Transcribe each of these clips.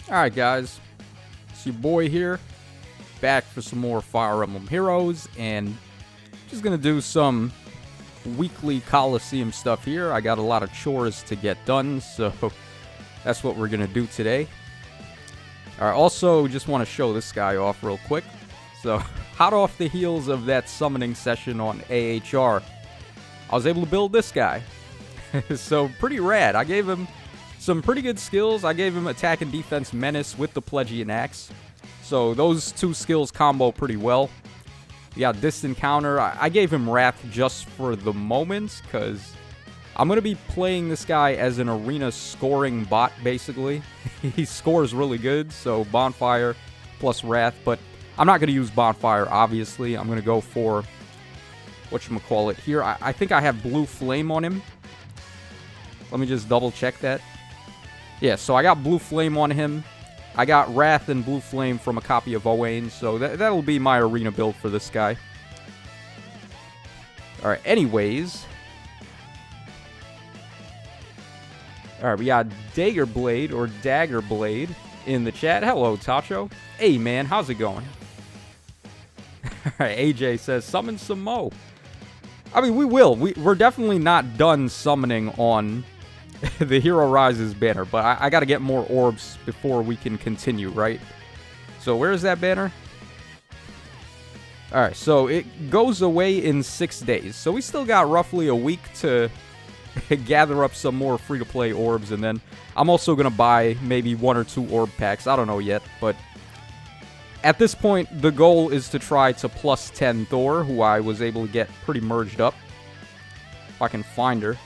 Alright guys, it's your boy here, back for some more Fire Emblem Heroes, and just gonna do some weekly Coliseum stuff here. I got a lot of chores to get done, so that's what we're gonna do today. Alright, also just want to show this guy off real quick. So, hot off the heels of that summoning session on AHR, I was able to build this guy. So, pretty rad. I gave him some pretty good skills. I gave him attack and defense menace with the Plegian Axe. So those two skills combo pretty well. We got distant counter. I gave him Wrath just for the moment, because I'm going to be playing this guy as an arena scoring bot, basically. He scores really good, so Bonfire plus Wrath. But I'm not going to use Bonfire, obviously. I'm going to go for whatchamacallit here. I think I have Blue Flame on him. Let me just double check that. Yeah, so I got Blue Flame on him. I got Wrath and Blue Flame from a copy of Owain, so that'll be my arena build for this guy. Alright, anyways. Alright, we got Dagger Blade, or Dagger Blade, in the chat. Hello, Tacho. Hey, man, how's it going? Alright, AJ says, summon some Mo. I mean, we will. We're definitely not done summoning on the Hero Rises banner, but I gotta get more orbs before we can continue, right? So where's that banner? Alright, so it goes away in 6 days. So we still got roughly a week to gather up some more free-to-play orbs, and then I'm also gonna buy maybe 1 or 2 orb packs. I don't know yet, but at this point, the goal is to try to plus 10 Thor, who I was able to get pretty merged up. If I can find her.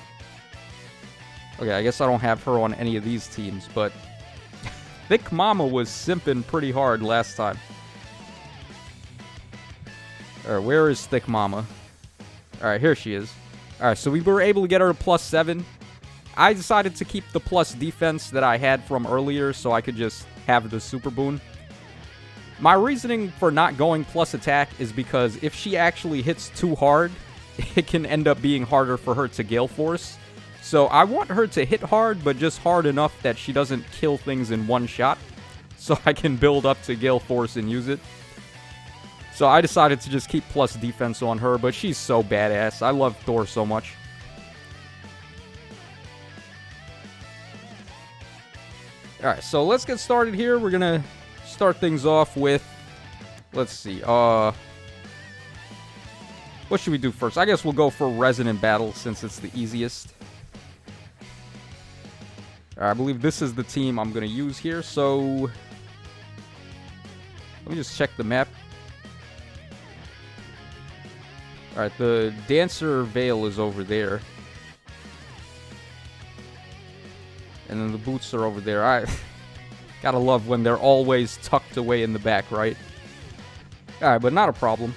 Okay, I guess I don't have her on any of these teams, but Thick Mama was simping pretty hard last time. Alright, where is Thick Mama? Alright, here she is. Alright, so we were able to get her to plus 7. I decided to keep the plus defense that I had from earlier so I could just have the super boon. My reasoning for not going plus attack is because if she actually hits too hard, it can end up being harder for her to Gale Force. So I want her to hit hard, but just hard enough that she doesn't kill things in one shot. So I can build up to Gale Force and use it. So I decided to just keep plus defense on her, but she's so badass. I love Thor so much. Alright, so let's get started here. We're gonna start things off with... Let's see, what should we do first? I guess we'll go for Resonant Battle since it's the easiest. I believe this is the team I'm going to use here, so let me just check the map. Alright, the Dancer Veil is over there. And then the boots are over there. I gotta love when they're always tucked away in the back, right? Alright, but not a problem.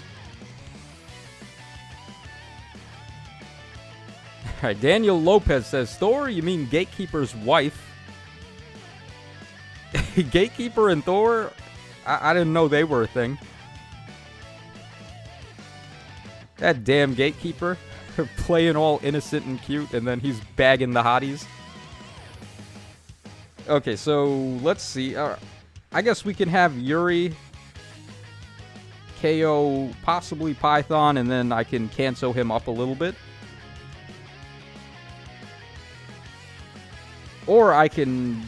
Alright, Daniel Lopez says, Thor, you mean Gatekeeper's wife? Gatekeeper and Thor? I didn't know they were a thing. That damn Gatekeeper. Playing all innocent and cute, and then he's bagging the hotties. Okay, so let's see. I guess we can have Yuri, KO, possibly Python, and then I can cancel him up a little bit. Or I can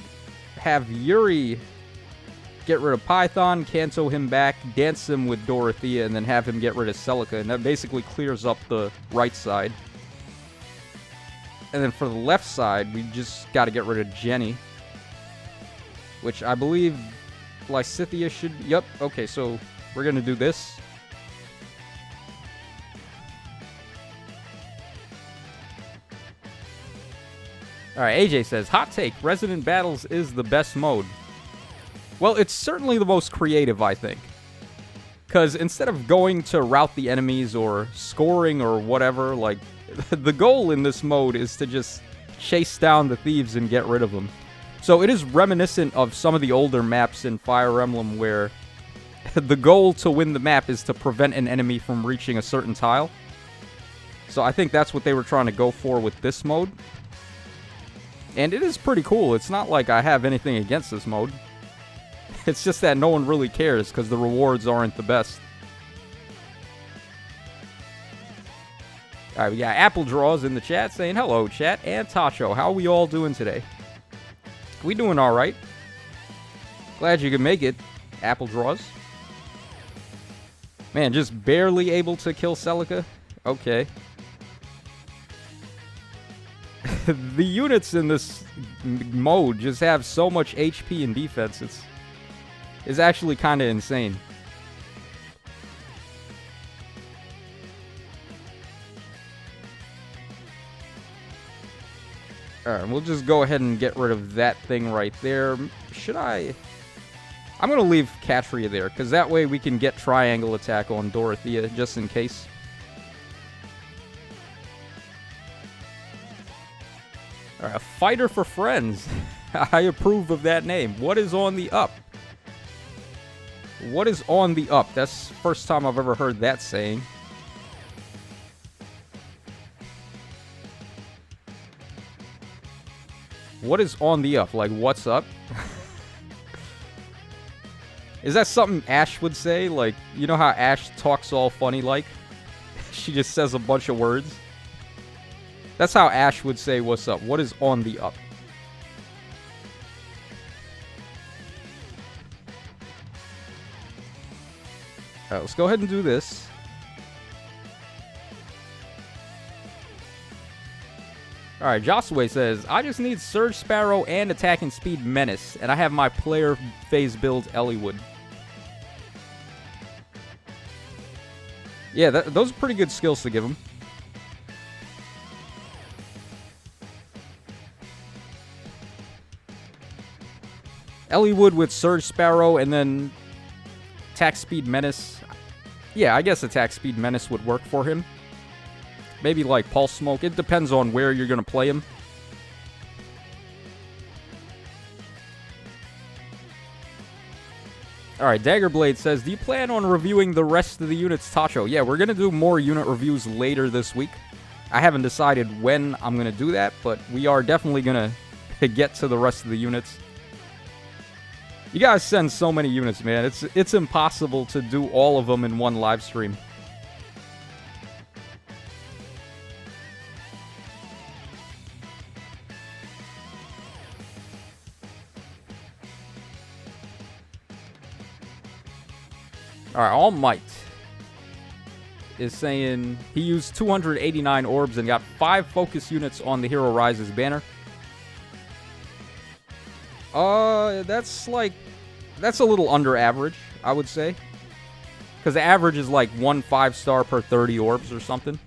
have Yuri get rid of Python, cancel him back, dance him with Dorothea, and then have him get rid of Celica. And that basically clears up the right side. And then for the left side, we just got to get rid of Jenny. Which I believe Lysithea should... Yep, okay, so we're going to do this. Alright, AJ says, hot take, Resonant Battles is the best mode. Well, it's certainly the most creative, I think. Because instead of going to rout the enemies or scoring or whatever, like, the goal in this mode is to just chase down the thieves and get rid of them. So it is reminiscent of some of the older maps in Fire Emblem where the goal to win the map is to prevent an enemy from reaching a certain tile. So I think that's what they were trying to go for with this mode. And it is pretty cool. It's not like I have anything against this mode. It's just that no one really cares because the rewards aren't the best. Alright, we got Apple Draws in the chat saying, hello, chat, and Tacho. How are we all doing today? We doing alright. Glad you could make it, Apple Draws. Man, just barely able to kill Celica? Okay. The units in this mode just have so much HP and defense. It's actually kind of insane. Alright, we'll just go ahead and get rid of that thing right there. Should I? I'm going to leave Catria there, because that way we can get triangle attack on Dorothea, just in case. Alright, a fighter for friends. I approve of that name. What is on the up? What is on the up? That's the first time I've ever heard that saying. What is on the up? Like, what's up? Is that something Ash would say? Like, you know how Ash talks all funny like? She just says a bunch of words. That's how Ash would say what's up. What is on the up? Alright, let's go ahead and do this. Alright, Josue says, I just need Surge Sparrow and Attacking Speed Menace, and I have my player phase build Eliwood. Yeah, those are pretty good skills to give him. Eliwood with Surge Sparrow and then Attack Speed Menace. Yeah, I guess Attack Speed Menace would work for him. Maybe like Pulse Smoke. It depends on where you're going to play him. Alright, Daggerblade says, do you plan on reviewing the rest of the units, Tacho? Yeah, we're going to do more unit reviews later this week. I haven't decided when I'm going to do that, but we are definitely going to get to the rest of the units. You guys send so many units, man. It's impossible to do all of them in one live stream. Alright, All Might is saying he used 289 orbs and got 5 focus units on the Hero Rises banner. That's a little under average, I would say. Because the average is like 1 5-star per 30 orbs or something.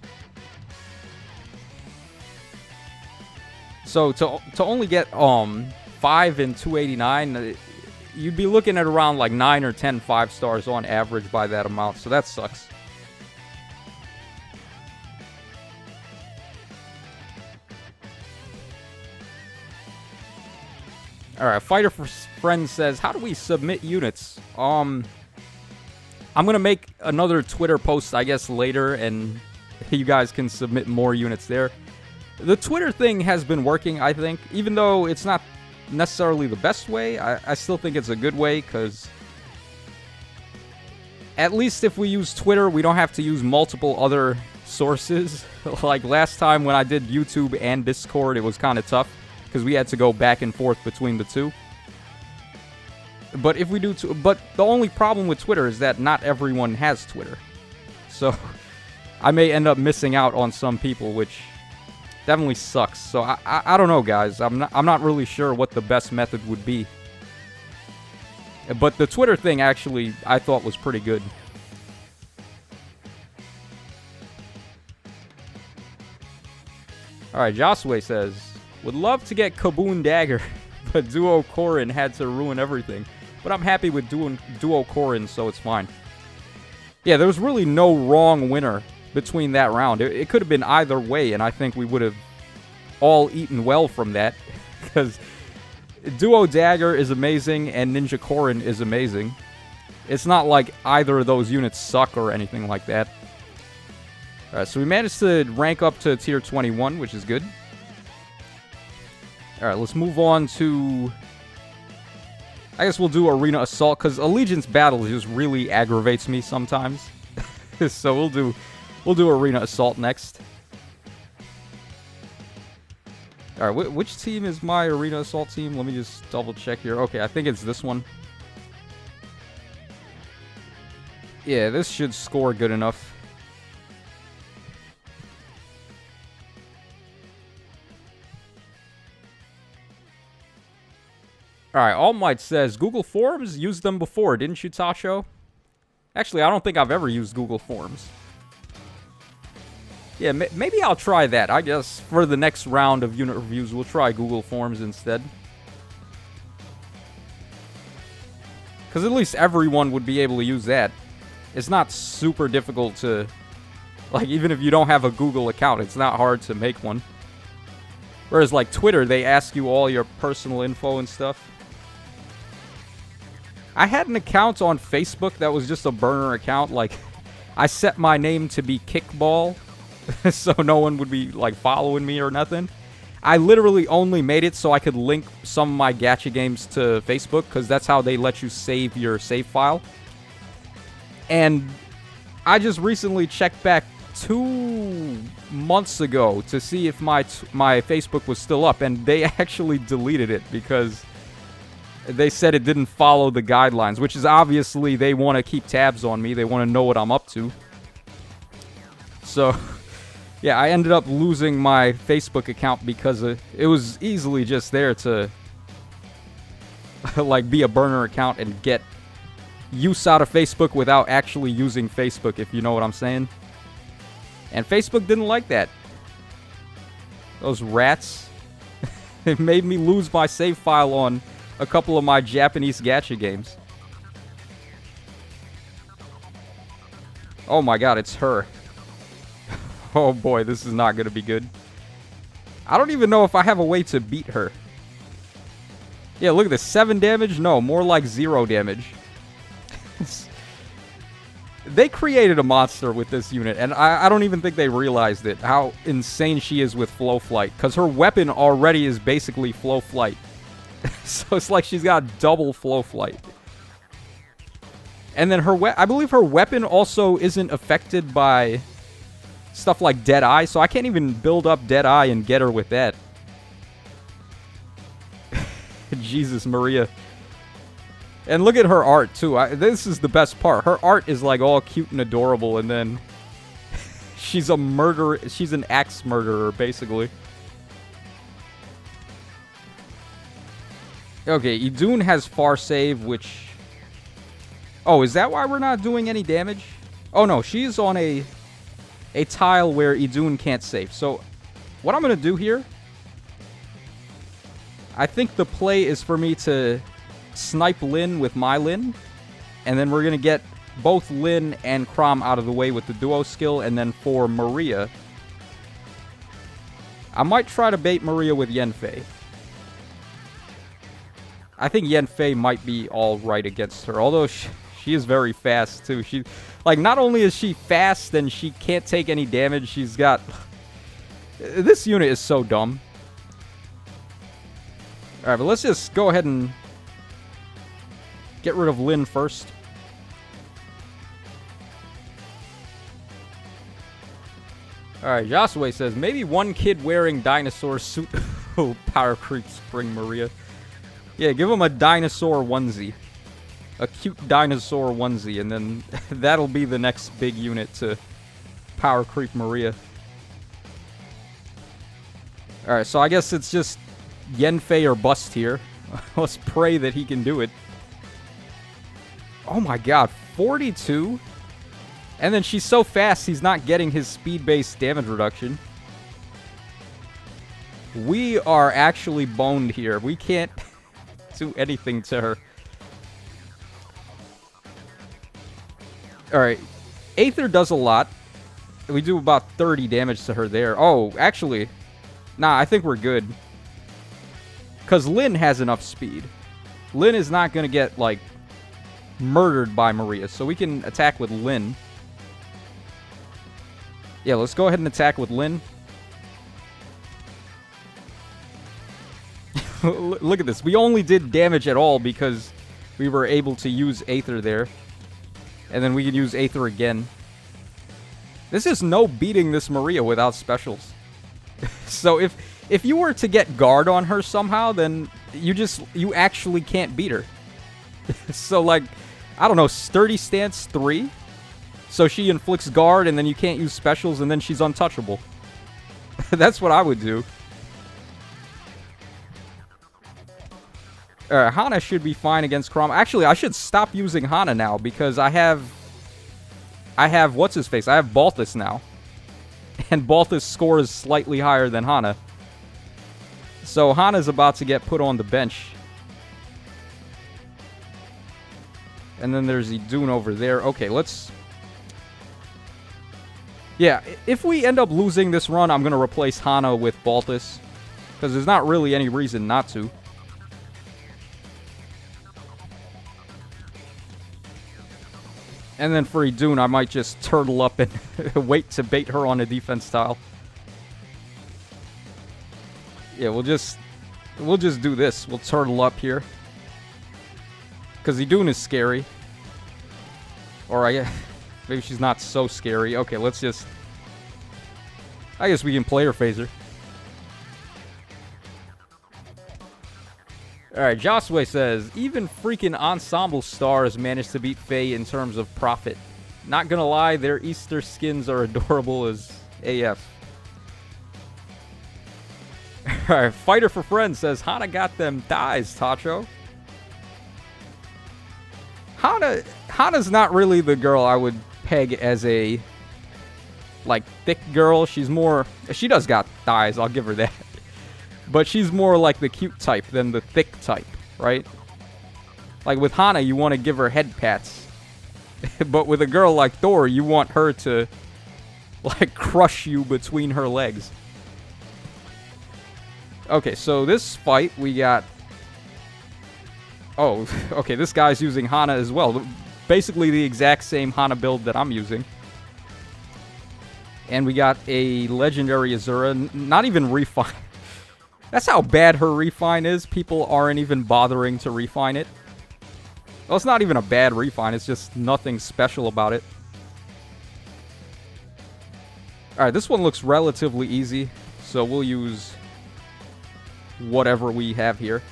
So to only get 5 and 289, you'd be looking at around like 9 or 10 5-stars on average by that amount, so that sucks. Alright, Fighter for Friends says, how do we submit units? I'm gonna make another Twitter post, I guess, later, and you guys can submit more units there. The Twitter thing has been working, I think, even though it's not necessarily the best way. I still think it's a good way, because at least if we use Twitter, we don't have to use multiple other sources. Like last time when I did YouTube and Discord, it was kind of tough, because we had to go back and forth between the two. But if we do, but the only problem with Twitter is that not everyone has Twitter, so I may end up missing out on some people, which definitely sucks. So I don't know, guys. I'm not really sure what the best method would be. But the Twitter thing actually I thought was pretty good. All right, Josue says, would love to get Kaboon Dagger, but Duo Korin had to ruin everything. But I'm happy with Duo Korin, so it's fine. Yeah, there was really no wrong winner between that round. It could have been either way, and I think we would have all eaten well from that. Because Duo Dagger is amazing, and Ninja Korin is amazing. It's not like either of those units suck or anything like that. Alright, so we managed to rank up to tier 21, which is good. Alright, let's move on to I guess we'll do Arena Assault, because Allegiance Battle just really aggravates me sometimes. So we'll do Arena Assault next. Alright, which team is my Arena Assault team? Let me just double check here. Okay, I think it's this one. Yeah, this should score good enough. Alright, All Might says, Google Forms? Used them before, didn't you, Tasho? Actually, I don't think I've ever used Google Forms. Yeah, maybe I'll try that. I guess for the next round of unit reviews, we'll try Google Forms instead. Because at least everyone would be able to use that. It's not super difficult to... Like, even if you don't have a Google account, it's not hard to make one. Whereas, like, Twitter, they ask you all your personal info and stuff. I had an account on Facebook that was just a burner account. Like, I set my name to be Kickball, so no one would be, like, following me or nothing. I literally only made it so I could link some of my gacha games to Facebook, because that's how they let you save your save file. And I just recently checked back 2 months ago to see if my Facebook was still up, and they actually deleted it because they said it didn't follow the guidelines, which is obviously they want to keep tabs on me. They want to know what I'm up to. So, yeah, I ended up losing my Facebook account because it was easily just there to like be a burner account and get use out of Facebook without actually using Facebook, if you know what I'm saying. And Facebook didn't like that. Those rats. It made me lose my save file on a couple of my Japanese gacha games. Oh my god, it's her. Oh boy, this is not going to be good. I don't even know if I have a way to beat her. Yeah, look at this. 7 damage? No, more like 0 damage. They created a monster with this unit, and I don't even think they realized it, how insane she is with Flow Flight, because her weapon already is basically Flow Flight. So it's like she's got double Flow Flight. And then I believe her weapon also isn't affected by stuff like Deadeye, so I can't even build up Deadeye and get her with that. Jesus Maria. And look at her art, too. This is the best part. Her art is, like, all cute and adorable, and then she's a murderer. She's an axe murderer, basically. Okay, Idun has far save, which... Oh, is that why we're not doing any damage? Oh, no, she's on a tile where Idun can't save. So, what I'm going to do here... I think the play is for me to snipe Lyn with my Lyn, and then we're going to get both Lyn and Chrom out of the way with the duo skill, and then for Maria, I might try to bait Maria with Yanfei. I think Yanfei might be alright against her, although she is very fast, too. She, like, not only is she fast and she can't take any damage, she's got... This unit is so dumb. Alright, but let's just go ahead and get rid of Lyn first. Alright, Josue says, maybe one kid wearing dinosaur suit. Oh, Power Creep Spring Maria. Yeah, give him a dinosaur onesie. A cute dinosaur onesie, and then that'll be the next big unit to Power Creep Maria. Alright, so I guess it's just Yanfei or bust here. Let's pray that he can do it. Oh my god, 42? And then she's so fast, he's not getting his speed-based damage reduction. We are actually boned here. We can't do anything to her. Alright, Aether does a lot. We do about 30 damage to her there. Oh, actually, nah, I think we're good. Because Lyn has enough speed. Lyn is not going to get, like, murdered by Maria, so we can attack with Lyn. Yeah, let's go ahead and attack with Lyn. Look at this. We only did damage at all because we were able to use Aether there. And then we can use Aether again. This is no beating this Maria without specials. So if you were to get guard on her somehow, then you actually can't beat her. So like, I don't know, sturdy stance 3. So she inflicts guard and then you can't use specials and then she's untouchable. That's what I would do. Alright, Hana should be fine against Kurama. Actually, I should stop using Hana now because I have what's-his-face? I have Balthus now. And Balthus' score is slightly higher than Hana. So Hana's about to get put on the bench. And then there's Idun over there. Okay, let's... Yeah, if we end up losing this run, I'm going to replace Hana with Balthus. Because there's not really any reason not to. And then for Idun, I might just turtle up and wait to bait her on a defense tile. Yeah, we'll just do this. We'll turtle up here. Because Idun is scary. Or maybe she's not so scary. Okay, let's just... I guess we can play her phaser. Alright, Josue says, even freaking Ensemble stars managed to beat Faye in terms of profit. Not gonna lie, their Easter skins are adorable as AF. Alright, Fighter for Friends says, Hana got them thighs, Tacho. Hana's not really the girl I would peg as a, like, thick girl. She's more... She does got thighs, I'll give her that. But she's more like the cute type than the thick type, right? Like with Hana, you want to give her head pats. But with a girl like Thor, you want her to, like, crush you between her legs. Okay, so this fight, we got... Oh, okay, this guy's using Hana as well. Basically the exact same Hana build that I'm using. And we got a legendary Azura, not even refined. That's how bad her refine is. People aren't even bothering to refine it. Well, it's not even a bad refine. It's just nothing special about it. Alright, this one looks relatively easy. So we'll use whatever we have here.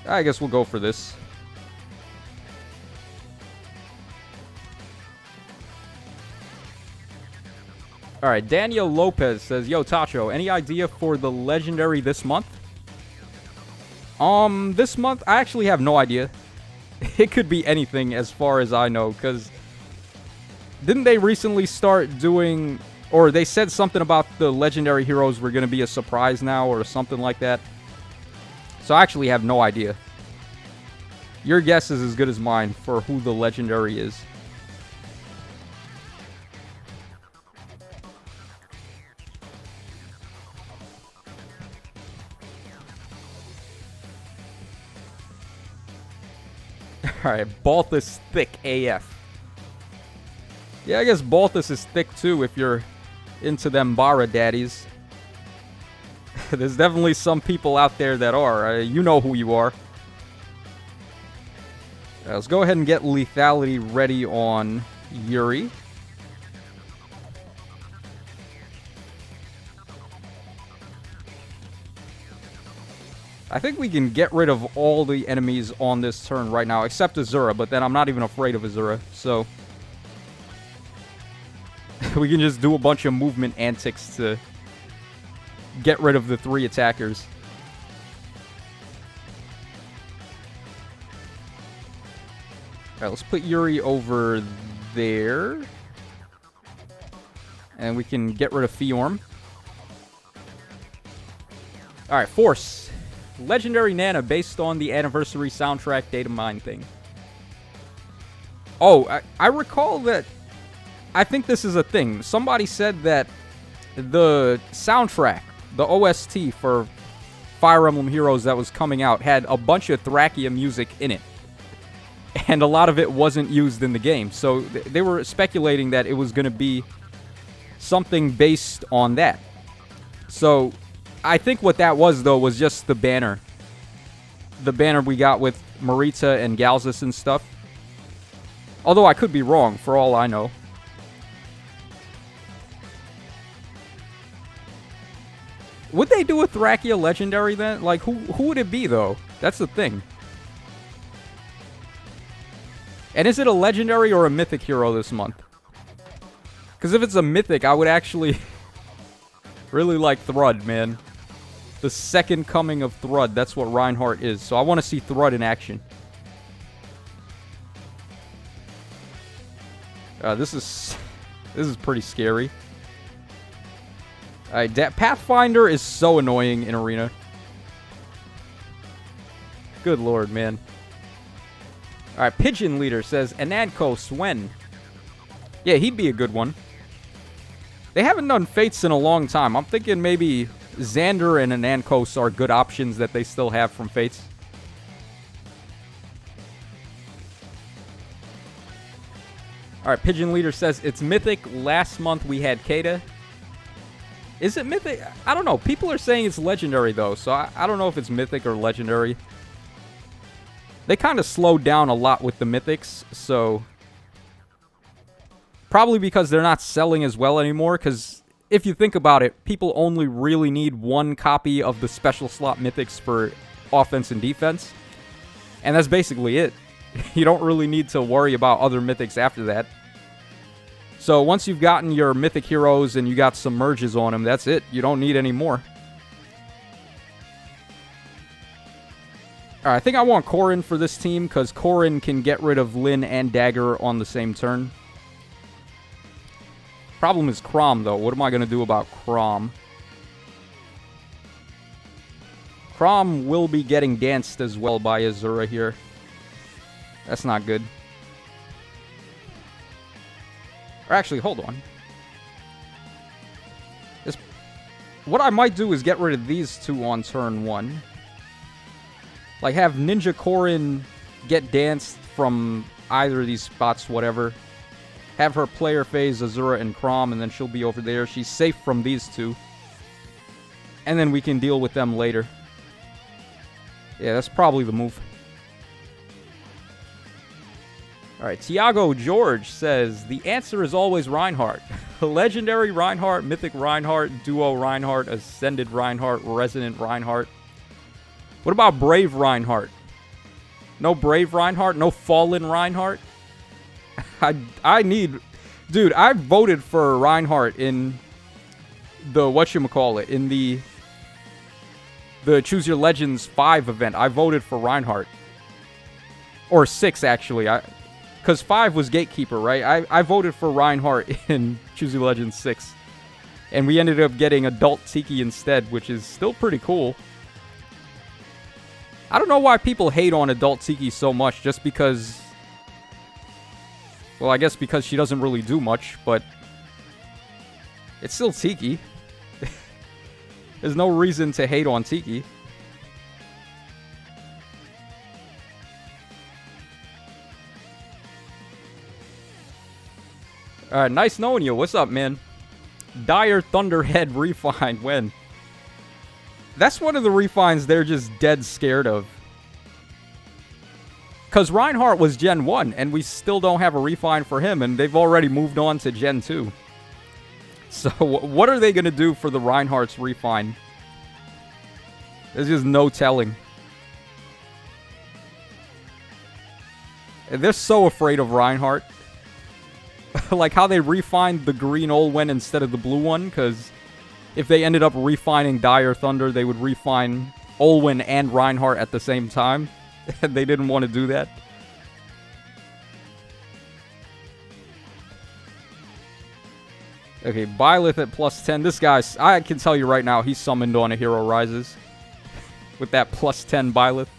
I guess we'll go for this. Alright, Daniel Lopez says, Yo, Tacho, any idea for the legendary this month? This month, I actually have no idea. It could be anything as far as I know, because didn't they recently start doing, or they said something about the legendary heroes were going to be a surprise now, or something like that. So I actually have no idea. Your guess is as good as mine for who the legendary is. Alright, Balthus thick AF. Yeah, I guess Balthus is thick too if you're into them Bara daddies. There's definitely some people out there that are. You know who you are. Let's go ahead and get lethality ready on Yuri. I think we can get rid of all the enemies on this turn right now, except Azura, but then I'm not even afraid of Azura, so... we can just do a bunch of movement antics to get rid of the 3 attackers. Alright, let's put Yuri over there. And we can get rid of Fiorm. Alright, Force. Legendary Nana based on the anniversary soundtrack data mine thing. Oh, I recall that... I think this is a thing. Somebody said that the soundtrack, the OST for Fire Emblem Heroes that was coming out, had a bunch of Thrakia music in it. And a lot of it wasn't used in the game. So they were speculating that it was going to be something based on that. So I think what that was, though, was just the banner. The banner we got with Marita and Galzus and stuff. Although I could be wrong, for all I know. Would they do a Thrakia Legendary then? Like, who would it be, though? That's the thing. And is it a Legendary or a Mythic hero this month? Because if it's a Mythic, I would actually really like Thrud, man. The second coming of Thrud. That's what Reinhardt is. So I want to see Thrud in action. This is pretty scary. Alright, Pathfinder is so annoying in Arena. Good lord, man. Alright, Pigeon Leader says, Anadko Swen. Yeah, he'd be a good one. They haven't done Fates in a long time. I'm thinking maybe Xander and Anankos are good options that they still have from Fates. Alright, Pigeon Leader says, it's Mythic. Last month we had Kata. Is it Mythic? I don't know. People are saying it's Legendary, though, so I don't know if it's Mythic or Legendary. They kind of slowed down a lot with the Mythics, so... Probably because they're not selling as well anymore, because if you think about it, people only really need one copy of the special slot Mythics for offense and defense. And that's basically it. You don't really need to worry about other Mythics after that. So once you've gotten your Mythic heroes and you got some merges on them, that's it. You don't need any more. Alright, I think I want Corrin for this team, because Corrin can get rid of Lyn and Dagger on the same turn. Problem is Chrom, though. What am I going to do about Chrom? Chrom will be getting danced as well by Azura here. That's not good. Or actually, hold on. What I might do is get rid of these two on turn 1. Like, have Ninja Corrin get danced from either of these spots, whatever. Have her player phase Azura and Chrom, and then she'll be over there. She's safe from these two. And then we can deal with them later. Yeah, that's probably the move. Alright, Tiago George says, the answer is always Reinhardt. Legendary Reinhardt, Mythic Reinhardt, Duo Reinhardt, Ascended Reinhardt, Resonant Reinhardt. What about Brave Reinhardt? No Brave Reinhardt? No Fallen Reinhardt? I need... Dude, I voted for Reinhardt in the... Whatchamacallit? In the Choose Your Legends 5 event. I voted for Reinhardt. Or 6, actually. Because 5 was Gatekeeper, right? I voted for Reinhardt in Choose Your Legends 6. And we ended up getting Adult Tiki instead, which is still pretty cool. I don't know why people hate on Adult Tiki so much, just because... Well, I guess because she doesn't really do much, but... It's still Tiki. There's no reason to hate on Tiki. Alright, nice knowing you. What's up, man? Dire Thunderhead refine. When? That's one of the refines they're just dead scared of. Because Reinhardt was Gen 1, and we still don't have a refine for him, and they've already moved on to Gen 2. So, what are they going to do for the Reinhardt's refine? There's just no telling. And they're so afraid of Reinhardt. Like how they refined the green Olwen instead of the blue one, because if they ended up refining Dire Thunder, they would refine Olwen and Reinhardt at the same time. And they didn't want to do that. Okay, Byleth at plus 10. This guy, I can tell you right now, he's summoned on a Hero Rises. With that plus 10 Byleth.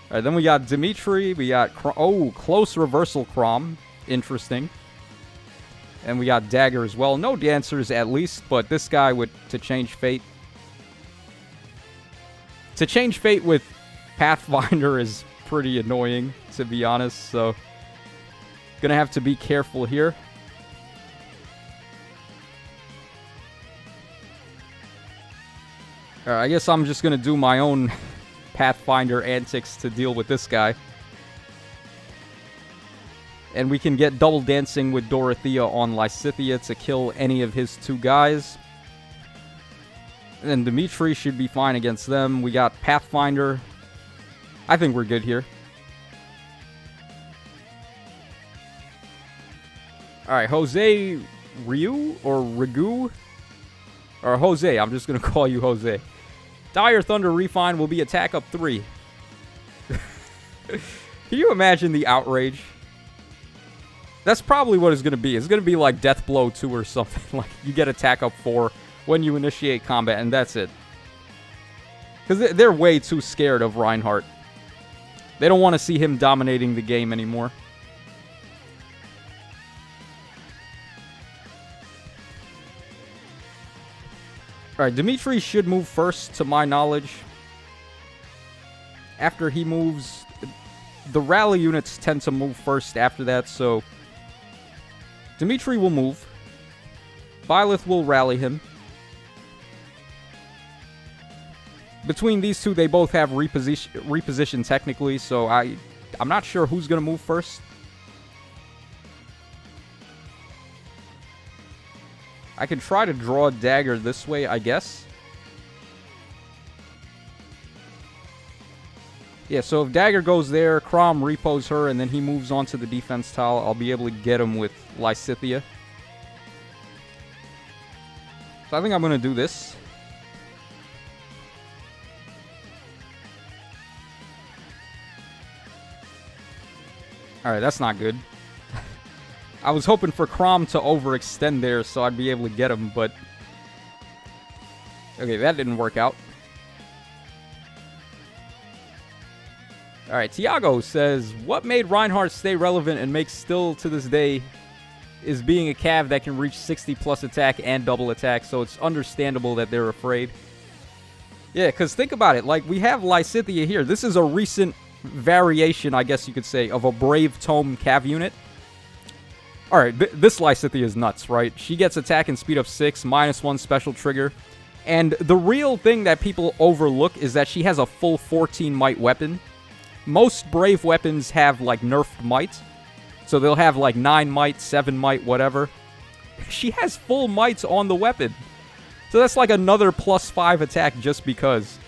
Alright, then we got Dimitri. We got... Oh, close reversal Chrom. Interesting. And we got Dagger as well. No dancers at least, but this guy would... To change fate. To change fate with Pathfinder is pretty annoying, to be honest, so... Gonna have to be careful here. I guess I'm just going to do my own Pathfinder antics to deal with this guy. And we can get double dancing with Dorothea on Lysithea to kill any of his 2 guys. And then Dimitri should be fine against them. We got Pathfinder. I think we're good here. Alright, Jose Ryu or Rigu? Or Jose, I'm just going to call you Jose. Dire Thunder Refine will be attack up 3. Can you imagine the outrage? That's probably what it's going to be. It's going to be like Death Blow 2 or something. Like, you get attack up 4 when you initiate combat, and that's it. Because they're way too scared of Reinhardt. They don't want to see him dominating the game anymore. Alright, Dimitri should move first, to my knowledge. After he moves, the rally units tend to move first after that, so Dimitri will move. Byleth will rally him. Between these 2, they both have reposition technically, so I'm not sure who's going to move first. I can try to draw a dagger this way, I guess. Yeah, so if dagger goes there, Crom repos her, and then he moves on to the defense tile, I'll be able to get him with Lysithea. So I think I'm going to do this. Alright, that's not good. I was hoping for Crom to overextend there so I'd be able to get him, but... Okay, that didn't work out. Alright, Tiago says, what made Reinhardt stay relevant and makes still to this day is being a Cav that can reach 60 plus attack and double attack, so it's understandable that they're afraid. Yeah, because think about it, like, we have Lysithea here. This is a recent variation, I guess you could say, of a Brave Tome Cav unit. Alright, this Lysithea is nuts, right? She gets attack and speed up 6, -1 special trigger. And the real thing that people overlook is that she has a full 14 might weapon. Most Brave weapons have, like, nerfed might. So they'll have, like, 9 might, 7 might, whatever. She has full mights on the weapon. So that's like another +5 attack just because.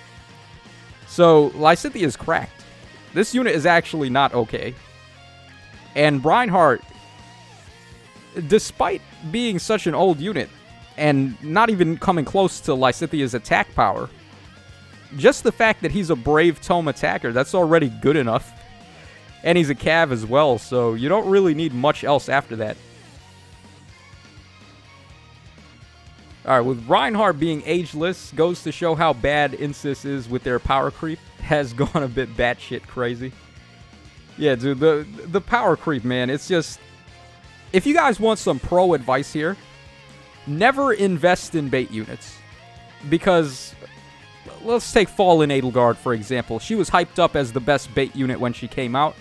So, Lysithea is cracked. This unit is actually not okay. And Reinhardt, despite being such an old unit, and not even coming close to Lysithea's attack power, just the fact that he's a Brave Tome attacker, that's already good enough. And he's a Cav as well, so you don't really need much else after that. Alright, with Reinhardt being ageless, goes to show how bad Insis is with their power creep. Has gone a bit batshit crazy. Yeah, dude, the power creep, man, it's just... If you guys want some pro advice here, never invest in bait units. Because, let's take Fallen Edelgard, for example. She was hyped up as the best bait unit when she came out.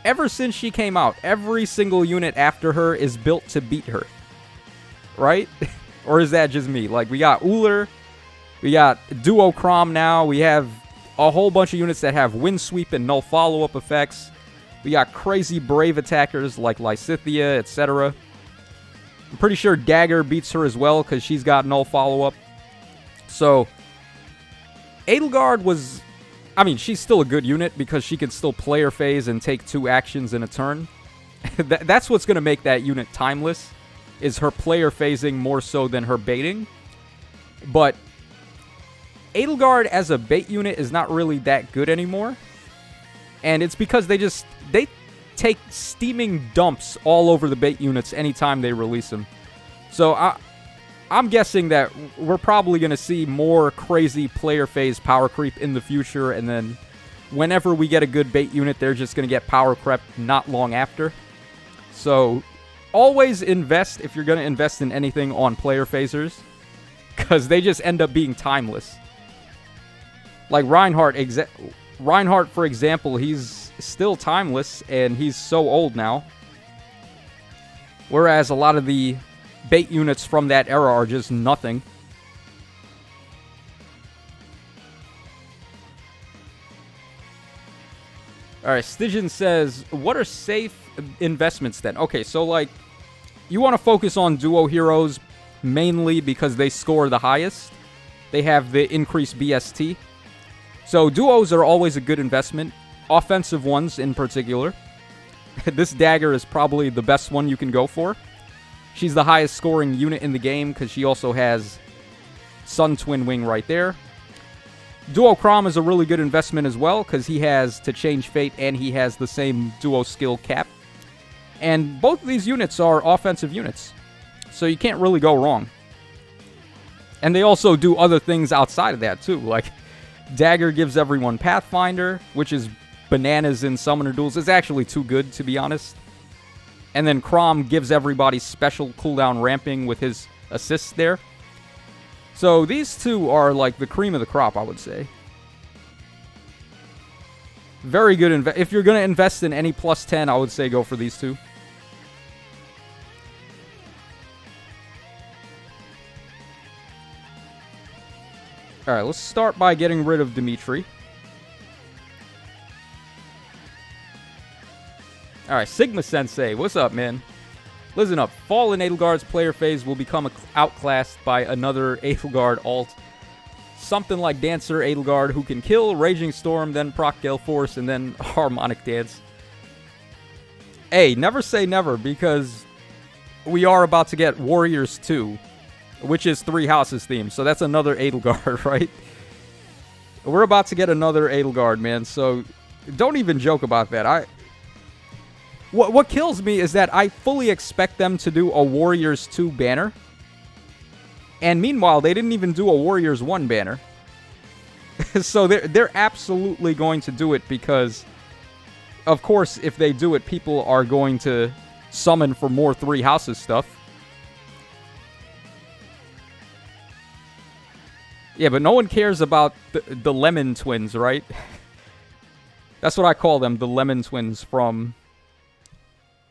Ever since she came out, every single unit after her is built to beat her. Right? Or is that just me? Like, we got Uller, we got Duo Crom now, we have a whole bunch of units that have Wind Sweep and null follow-up effects. We got crazy Brave attackers like Lysithea, etc. I'm pretty sure Dagger beats her as well because she's got null follow-up. So, Edelgard was... I mean, she's still a good unit because she can still player phase and take 2 actions in a turn. That's what's going to make that unit timeless, is her player phasing more so than her baiting. But Edelgard as a bait unit is not really that good anymore. And it's because they take steaming dumps all over the bait units anytime they release them. So I'm guessing that we're probably going to see more crazy player phase power creep in the future, and then whenever we get a good bait unit, they're just going to get power crept not long after. So always invest, if you're going to invest in anything, on player phasers, because they just end up being timeless. Like Reinhardt, for example, he's still timeless, and he's so old now. Whereas a lot of the bait units from that era are just nothing. All right, Stygian says, what are safe investments then? Okay, so like, you want to focus on duo heroes mainly because they score the highest. They have the increased BST. So duos are always a good investment. Offensive ones in particular. This dagger is probably the best one you can go for. She's the highest scoring unit in the game because she also has Sun Twin Wing right there. Duo Chrom is a really good investment as well because he has to change fate and he has the same duo skill cap. And both of these units are offensive units, so you can't really go wrong. And they also do other things outside of that too, like Dagger gives everyone Pathfinder, which is bananas in Summoner Duels. It's actually too good, to be honest. And then Chrom gives everybody special cooldown ramping with his assists there. So these two are like the cream of the crop, I would say. Very good. If you're going to invest in any plus 10, I would say go for these two. Alright, let's start by getting rid of Dimitri. Alright, Sigma Sensei, what's up, man? Listen up, Fallen Edelgard's player phase will become outclassed by another Edelgard alt. Something like Dancer Edelgard, who can kill, Raging Storm, then proc Gale Force, and then Harmonic Dance. Hey, never say never, because we are about to get Warriors 2, which is 3 houses themed, so that's another Edelgard, right? We're about to get another Edelgard, man, so don't even joke about that. What kills me is that I fully expect them to do a Warriors 2 banner. And meanwhile, they didn't even do a Warriors 1 banner. So they're absolutely going to do it because, of course, if they do it, people are going to summon for more 3 houses stuff. Yeah, but no one cares about the Lemon Twins, right? That's what I call them, the Lemon Twins from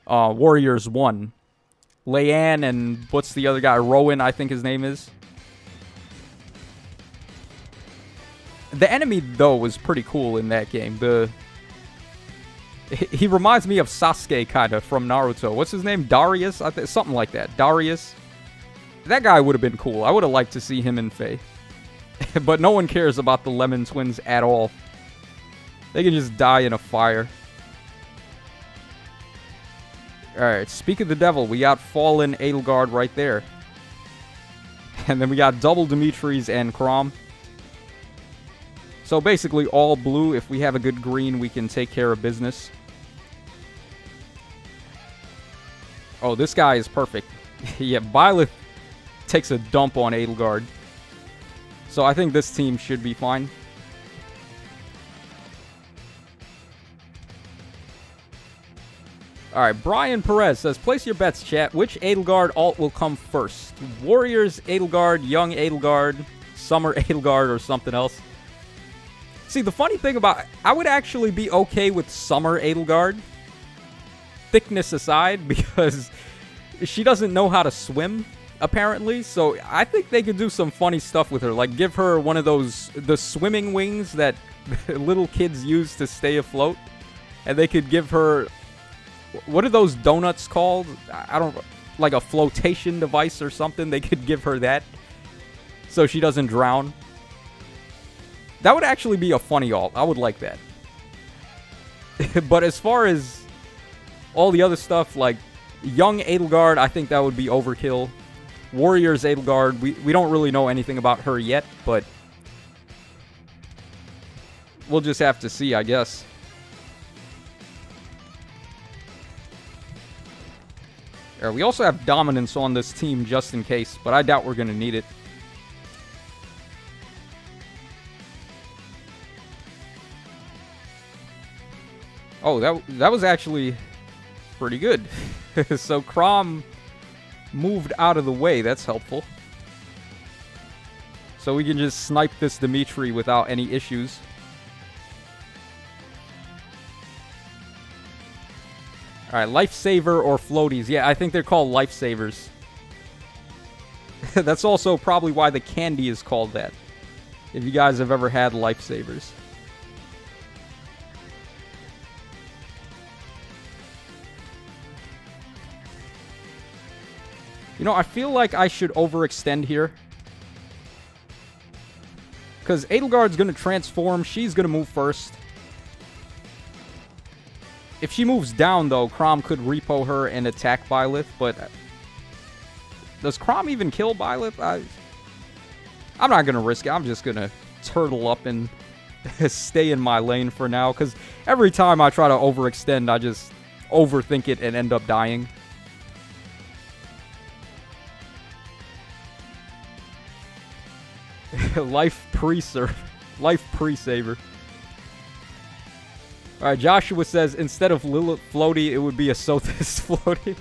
Warriors 1. Leanne and what's the other guy? Rowan, I think his name is. The enemy, though, was pretty cool in that game. He reminds me of Sasuke, kind of, from Naruto. What's his name? Darius? Something like that. Darius. That guy would have been cool. I would have liked to see him in Fae. But no one cares about the Lemon Twins at all. They can just die in a fire. Alright, speak of the devil, we got Fallen Edelgard right there. And then we got double Dimitris and Chrom. So basically all blue. If we have a good green, we can take care of business. Oh, this guy is perfect. Yeah, Byleth takes a dump on Edelgard. So I think this team should be fine. Alright, Brian Perez says, place your bets, chat. Which Edelgard alt will come first? Warriors Edelgard, Young Edelgard, Summer Edelgard, or something else? See, the funny thing about... I would actually be okay with Summer Edelgard. Thickness aside, because she doesn't know how to swim, apparently. So I think they could do some funny stuff with her. Like, give her one of those... the swimming wings that little kids use to stay afloat. And they could give her... what are those donuts called? I don't... like a flotation device or something. They could give her that so she doesn't drown. That would actually be a funny alt. I would like that. But as far as all the other stuff, like Young Edelgard, I think that would be overkill. Warriors Edelgard, we don't really know anything about her yet, but we'll just have to see, I guess. We also have Dominance on this team just in case, but I doubt we're going to need it. Oh, that was actually pretty good. So Chrom moved out of the way. That's helpful. So we can just snipe this Dimitri without any issues. Alright, Lifesaver or Floaties. Yeah, I think they're called Lifesavers. That's also probably why the candy is called that. If you guys have ever had Lifesavers. You know, I feel like I should overextend here. Because Edelgard's going to transform. She's going to move first. If she moves down, though, Chrom could repo her and attack Byleth. But does Chrom even kill Byleth? I'm not going to risk it. I'm just going to turtle up and stay in my lane for now. Because every time I try to overextend, I just overthink it and end up dying. Life pre-saver. Alright, Joshua says, instead of Lilith floaty, it would be a Sothis floaty.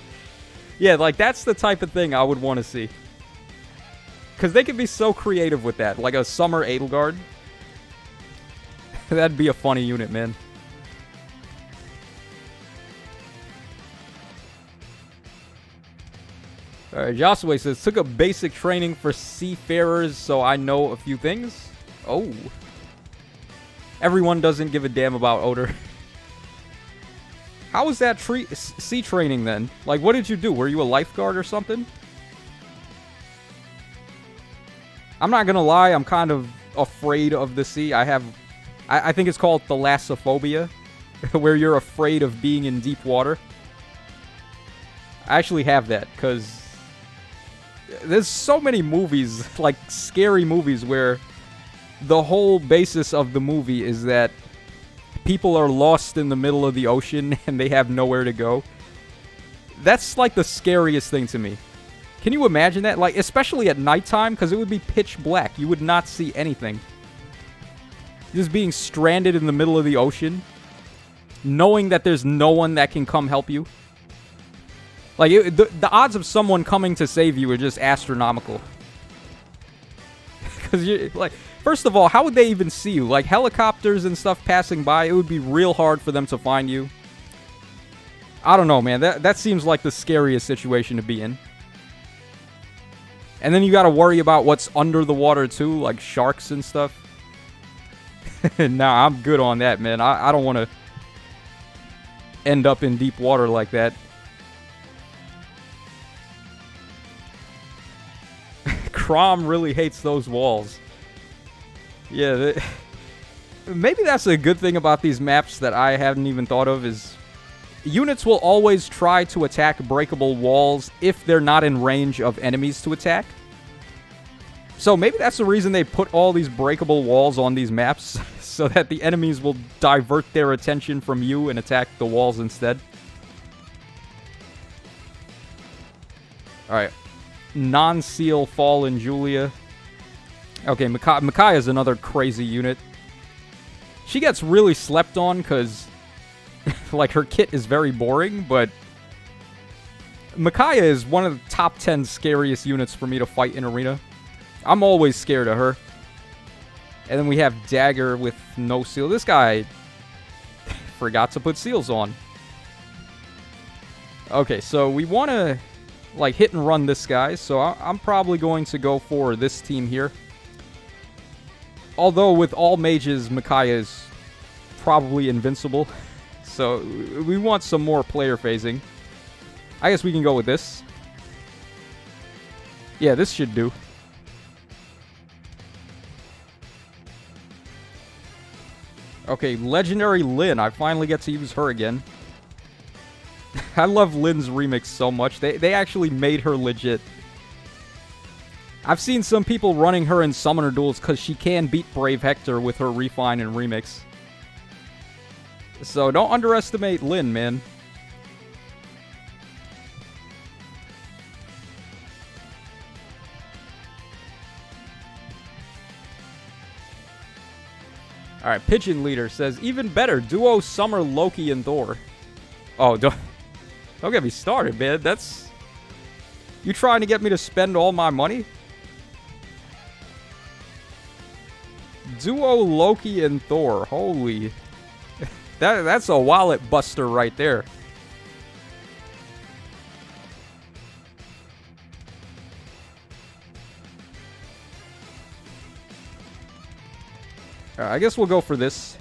Yeah, like, that's the type of thing I would want to see. Because they could be so creative with that. Like a Summer Edelgard. That'd be a funny unit, man. Alright, Joshua says, took a basic training for seafarers, so I know a few things. Oh. Everyone doesn't give a damn about Oder. How was that sea training then? Like, what did you do? Were you a lifeguard or something? I'm not gonna lie, I'm kind of afraid of the sea. I think it's called thalassophobia, where you're afraid of being in deep water. I actually have that, because there's so many movies, like scary movies, where the whole basis of the movie is that people are lost in the middle of the ocean and they have nowhere to go. That's like the scariest thing to me. Can you imagine that? Like, especially at nighttime, because it would be pitch black. You would not see anything. Just being stranded in the middle of the ocean, knowing that there's no one that can come help you. Like, the odds of someone coming to save you are just astronomical. Because, like, first of all, how would they even see you? Like, helicopters and stuff passing by, it would be real hard for them to find you. I don't know, man. That seems like the scariest situation to be in. And then you gotta worry about what's under the water, too, like sharks and stuff. Nah, I'm good on that, man. I don't want to end up in deep water like that. Chrom really hates those walls. Yeah, maybe that's a good thing about these maps that I haven't even thought of, is units will always try to attack breakable walls if they're not in range of enemies to attack. So maybe that's the reason they put all these breakable walls on these maps, so that the enemies will divert their attention from you and attack the walls instead. Alright. Non-seal Fallen Julia. Okay, Micaiah is another crazy unit. She gets really slept on because, like, her kit is very boring, but Micaiah is one of the top 10 scariest units for me to fight in Arena. I'm always scared of her. And then we have Dagger with no seal. This guy forgot to put seals on. Okay, so we want to, like, hit and run this guy. So I'm probably going to go for this team here. Although with all mages, Micaiah is probably invincible. So we want some more player phasing. I guess we can go with this. Yeah, this should do. Okay, Legendary Lyn. I finally get to use her again. I love Lyn's remix so much. They actually made her legit. I've seen some people running her in Summoner duels because she can beat Brave Hector with her refine and remix. So don't underestimate Lyn, man. Alright, Pigeon Leader says, even better, duo Summer, Loki, and Thor. Oh, don't get me started, man. That's... You trying to get me to spend all my money? Duo Loki and Thor. Holy... That's a wallet buster right there. I guess we'll go for this.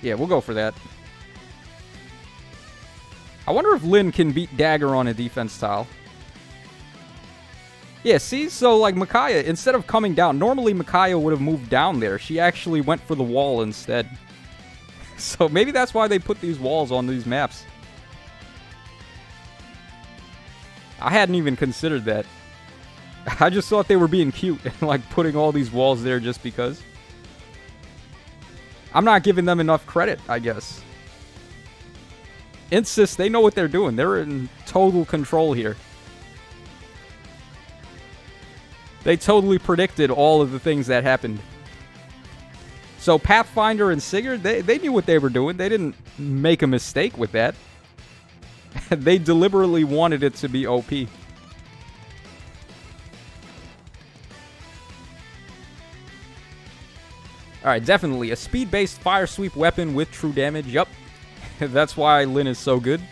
Yeah, we'll go for that. I wonder if Lyn can beat Dagger on a defense tile. Yeah, see? So, like, Micaiah, instead of coming down, normally Micaiah would have moved down there. She actually went for the wall instead. So maybe that's why they put these walls on these maps. I hadn't even considered that. I just thought they were being cute and, like, putting all these walls there just because. I'm not giving them enough credit, I guess. Insys, they know what they're doing. They're in total control here. They totally predicted all of the things that happened. So Pathfinder and Sigurd, they knew what they were doing. They didn't make a mistake with that. They deliberately wanted it to be OP. Alright, definitely. A speed-based fire sweep weapon with true damage. Yup. That's why Lyn is so good.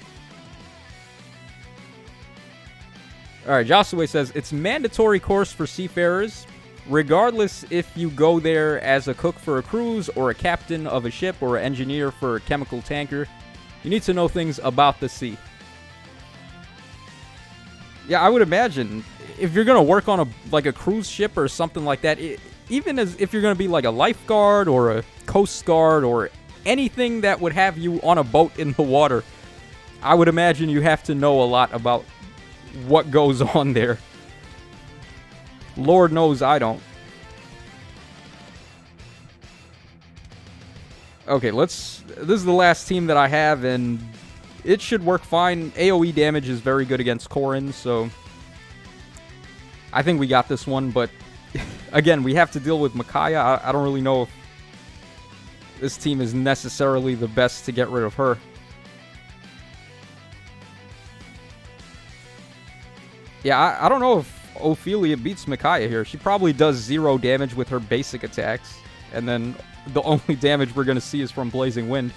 Alright, Josue says, it's mandatory course for seafarers, regardless if you go there as a cook for a cruise, or a captain of a ship, or an engineer for a chemical tanker. You need to know things about the sea. Yeah, I would imagine, if you're going to work on a cruise ship or something like that, even as if you're going to be like a lifeguard, or a coast guard, or anything that would have you on a boat in the water, I would imagine you have to know a lot about what goes on there. Lord knows I don't. Okay, this is the last team that I have, and it should work fine. AoE damage is very good against Corrin, so I think we got this one, but again, we have to deal with Micaiah. I don't really know if this team is necessarily the best to get rid of her. Yeah, I don't know if Ophelia beats Micaiah here. She probably does 0 damage with her basic attacks. And then the only damage we're going to see is from Blazing Wind.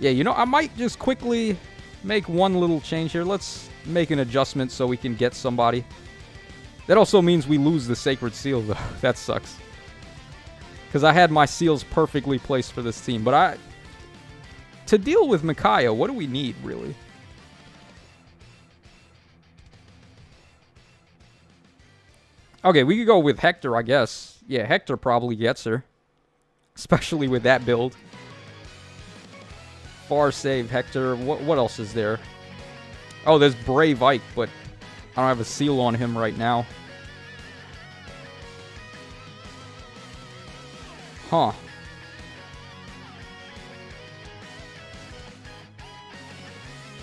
Yeah, you know, I might just quickly make one little change here. Let's make an adjustment so we can get somebody. That also means we lose the Sacred Seal, though. That sucks. Because I had my seals perfectly placed for this team. But to deal with Micaiah, what do we need, really? Okay, we could go with Hector, I guess. Yeah, Hector probably gets her. Especially with that build. Far save, Hector. What else is there? Oh, there's Brave Ike, but I don't have a seal on him right now. Huh.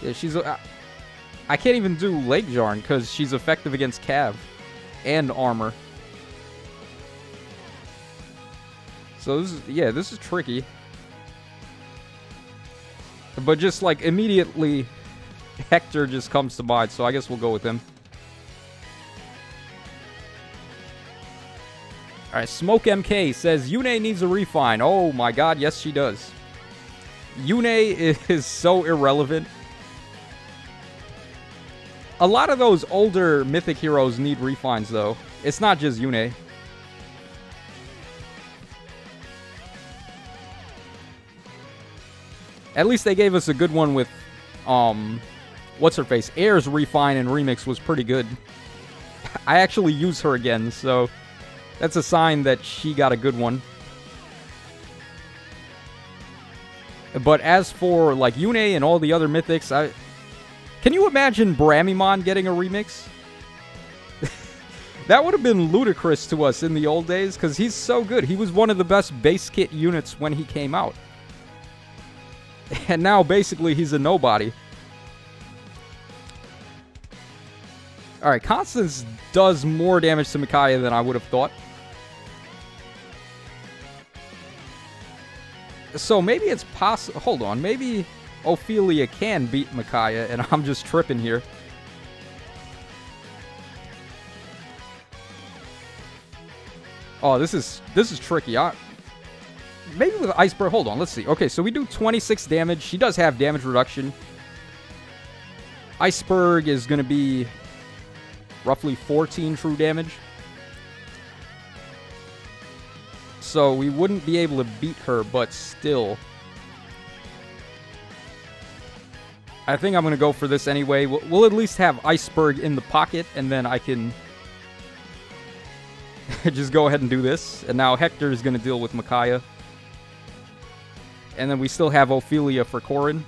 Yeah, she's I can't even do Lake Jarn because she's effective against Cav and armor. So this is tricky. But just like immediately Hector just comes to mind, so I guess we'll go with him. Alright, Smoke MK says Yune needs a refine. Oh my god, yes she does. Yune is so irrelevant. A lot of those older mythic heroes need refines, though. It's not just Yune. At least they gave us a good one with, what's-her-face? Air's refine and remix was pretty good. I actually use her again, so that's a sign that she got a good one. But as for, like, Yune and all the other mythics, can you imagine Bramimon getting a remix? That would have been ludicrous to us in the old days, because he's so good. He was one of the best base kit units when he came out. And now, basically, he's a nobody. Alright, Constance does more damage to Micaiah than I would have thought. So maybe it's possible... Hold on, maybe Ophelia can beat Micaiah, and I'm just tripping here. Oh, this is tricky. Maybe with Iceberg... Hold on, let's see. Okay, so we do 26 damage. She does have damage reduction. Iceberg is going to be roughly 14 true damage. so we wouldn't be able to beat her, but still. I think I'm going to go for this anyway. We'll at least have Iceberg in the pocket, and then I can just go ahead and do this. And now Hector is going to deal with Micaiah. And then we still have Ophelia for Corrin.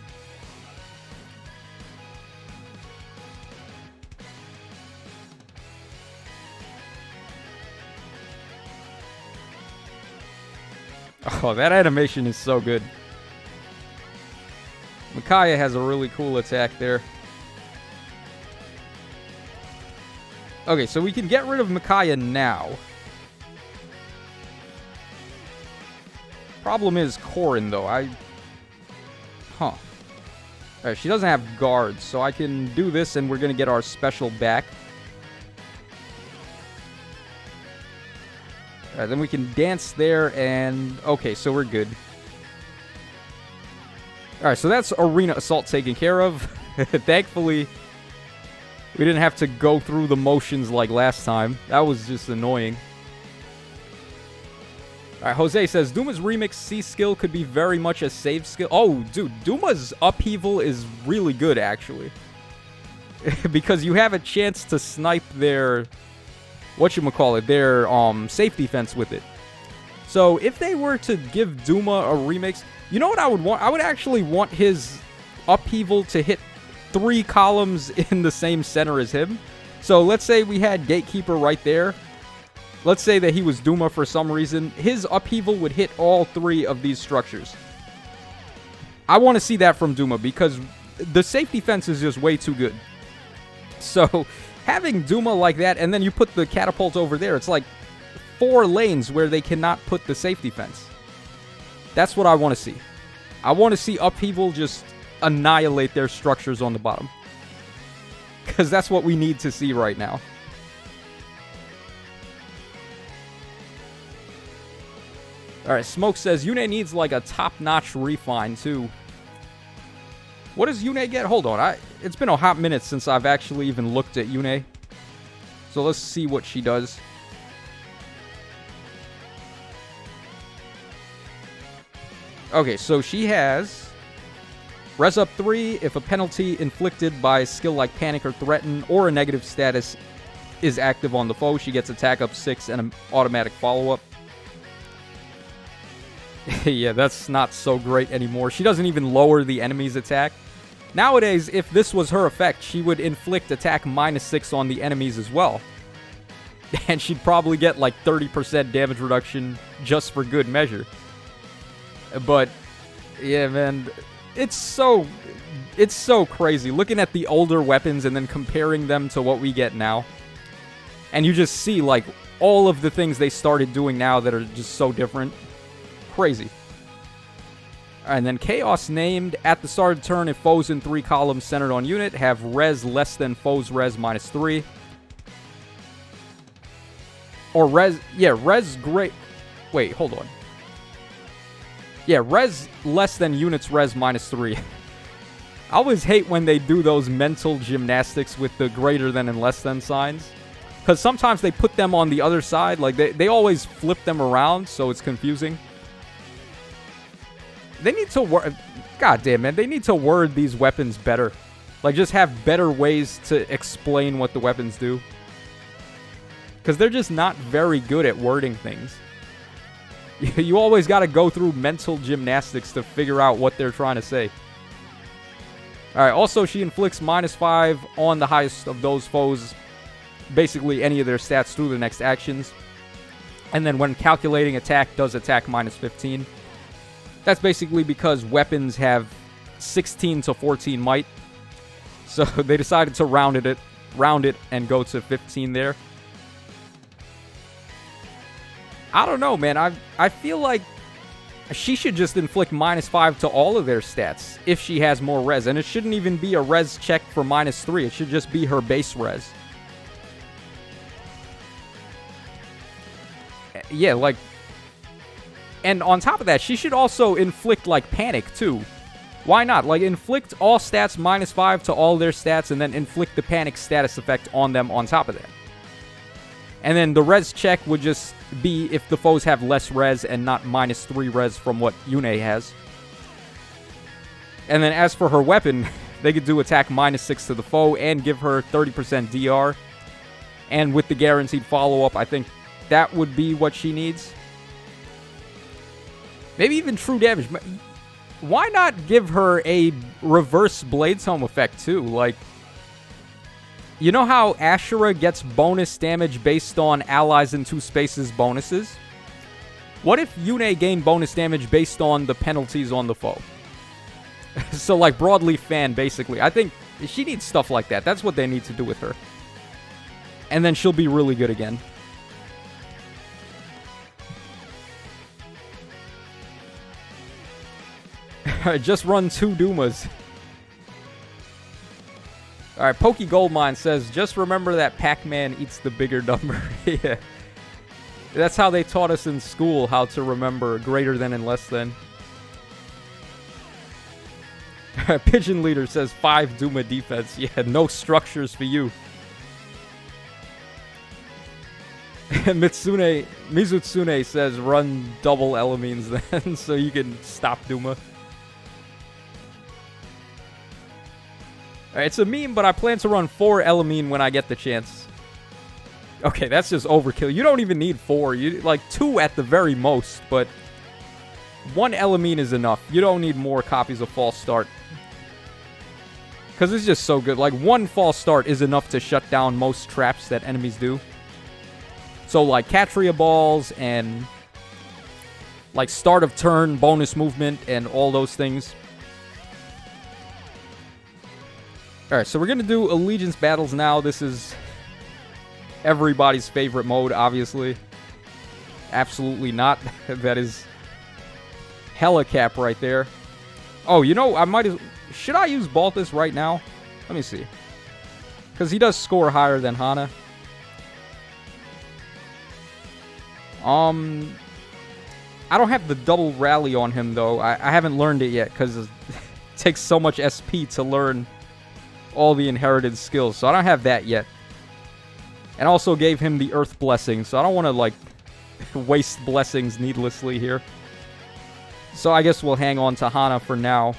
Oh, that animation is so good. Micaiah has a really cool attack there. Okay, so we can get rid of Micaiah now. Problem is Corrin, though. Alright, she doesn't have guards, so I can do this and we're going to get our special back. Alright, then we can dance there and... Okay, so we're good. Alright, so that's Arena Assault taken care of. Thankfully, we didn't have to go through the motions like last time. That was just annoying. Alright, Jose says, Duma's Remix C skill could be very much a save skill. Oh, dude, Duma's Upheaval is really good, actually. Because you have a chance to snipe their... whatchamacallit, their safety fence with it. So if they were to give Duma a remix, you know what I would want? I would actually want his Upheaval to hit 3 columns in the same center as him. So let's say we had Gatekeeper right there. Let's say that he was Duma for some reason. His Upheaval would hit all 3 of these structures. I want to see that from Duma because the safety fence is just way too good. So... having Duma like that, and then you put the catapult over there, it's like 4 lanes where they cannot put the safety fence. That's what I want to see. I want to see Upheaval just annihilate their structures on the bottom. Because that's what we need to see right now. Alright, Smoke says, Yune needs like a top-notch refine too. What does Yune get? Hold on. It's been a hot minute since I've actually even looked at Yune. So let's see what she does. Okay, so she has Res Up 3 if a penalty inflicted by a skill like Panic or Threaten or a negative status is active on the foe. She gets Attack Up 6 and an automatic follow-up. Yeah, that's not so great anymore. She doesn't even lower the enemy's attack. Nowadays, if this was her effect, she would inflict attack -6 on the enemies as well. And she'd probably get like 30% damage reduction just for good measure. But, yeah, man, it's so crazy. Looking at the older weapons and then comparing them to what we get now. And you just see, like, all of the things they started doing now that are just so different. Crazy. And then Chaos named at the start of the turn if foes in 3 columns centered on unit have res less than foes res -3. Or res, yeah, res great. Wait, hold on. Yeah, res less than units res -3. I always hate when they do those mental gymnastics with the greater than and less than signs. Because sometimes they put them on the other side. Like, they always flip them around, so it's confusing. They need to word... God damn, man. They need to word these weapons better. Like, just have better ways to explain what the weapons do. Because they're just not very good at wording things. You always got to go through mental gymnastics to figure out what they're trying to say. Alright, also she inflicts -5 on the highest of those foes. Basically any of their stats through the next actions. And then when calculating attack, does attack -15. That's basically because weapons have 16 to 14 might. So they decided to round it and go to 15 there. I don't know, man. I feel like she should just inflict -5 to all of their stats if she has more res. And it shouldn't even be a res check for -3. It should just be her base res. Yeah, like... And on top of that, she should also inflict, like, Panic, too. Why not? Like, inflict all stats -5 to all their stats, and then inflict the Panic status effect on them on top of that. And then the res check would just be if the foes have less res and not -3 res from what Yune has. And then as for her weapon, they could do attack -6 to the foe and give her 30% DR. And with the guaranteed follow-up, I think that would be what she needs. Maybe even true damage. Why not give her a reverse Blades Home effect too? Like, you know how Ashura gets bonus damage based on allies in 2 spaces bonuses? What if Yune gained bonus damage based on the penalties on the foe? So like Broadleaf Fan, basically. I think she needs stuff like that. That's what they need to do with her. And then she'll be really good again. Just run 2 Dumas. Alright, Pokey Goldmine says, just remember that Pac-Man eats the bigger number. Yeah. That's how they taught us in school, how to remember greater than and less than. Pigeon Leader says 5 Duma defense. Yeah, no structures for you. Mizutsune says run double Elamines then, so you can stop Duma. Alright, it's a meme, but I plan to run 4 Elamine when I get the chance. Okay, that's just overkill. You don't even need 4. You like 2 at the very most, but 1 Elamine is enough. You don't need more copies of False Start. Because it's just so good. Like, 1 False Start is enough to shut down most traps that enemies do. So, like, Catria Balls and, like, start of turn, bonus movement, and all those things. Alright, so we're going to do Allegiance Battles now. This is everybody's favorite mode, obviously. Absolutely not. That is hella cap right there. Oh, you know, I might as... Should I use Balthus right now? Let me see. Because he does score higher than Hana. I don't have the double rally on him, though. I haven't learned it yet, because it takes so much SP to learn all the inherited skills. So I don't have that yet. And also gave him the Earth Blessing, so I don't want to, like, waste blessings needlessly here. So I guess we'll hang on to Hana for now.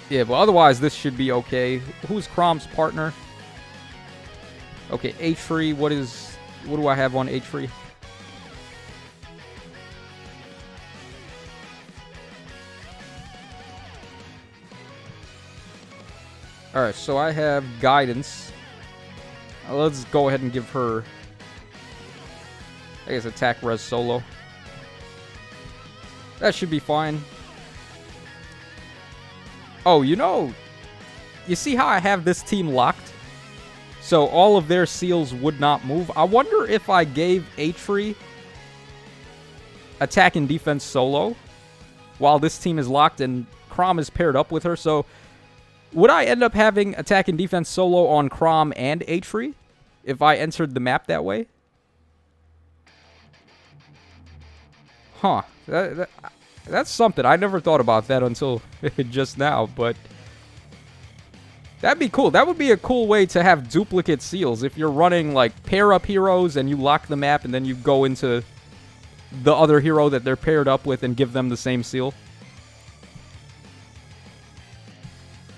Yeah, but otherwise this should be okay. Who's Chrom's partner? Okay, Atri, what do I have on Atri? Alright, so I have Guidance. Let's go ahead and give her, I guess, attack res solo. That should be fine. Oh, you know, you see how I have this team locked? So all of their seals would not move. I wonder if I gave Atri attack and defense solo while this team is locked and Chrom is paired up with her. So would I end up having attack and defense solo on Chrom and Atri if I entered the map that way? Huh. That's something. I never thought about that until just now, but that'd be cool. That would be a cool way to have duplicate seals. If you're running, like, pair-up heroes and you lock the map and then you go into the other hero that they're paired up with and give them the same seal.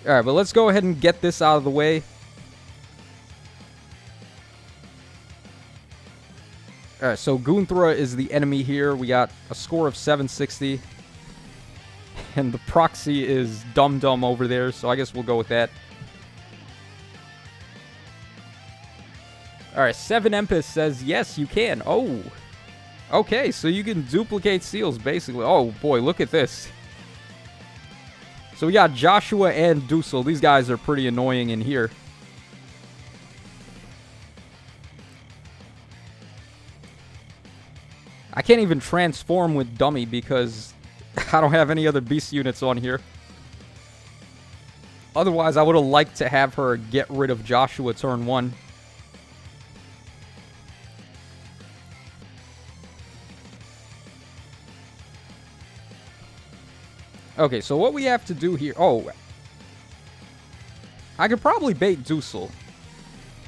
Alright, but let's go ahead and get this out of the way. Alright, so Goonthra is the enemy here. We got a score of 760. And the proxy is Dum Dum over there, so I guess we'll go with that. Alright, 7Empis says, yes, you can. Oh. Okay, so you can duplicate seals, basically. Oh, boy, look at this. So we got Joshua and Dusel. These guys are pretty annoying in here. I can't even transform with Dummy because I don't have any other beast units on here. Otherwise, I would have liked to have her get rid of Joshua turn 1. Okay, so what we have to do here... Oh. I could probably bait Dusel.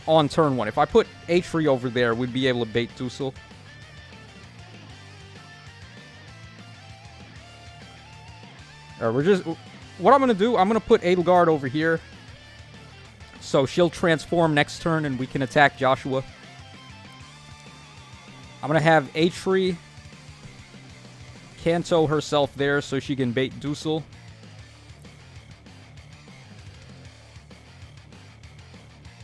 on turn 1. If I put Atri over there, we'd be able to bait Dusel. Alright, we're just... What I'm going to do, I'm going to put Edelgard over here. So she'll transform next turn and we can attack Joshua. I'm going to have Atri Kanto herself there so she can bait Dusel.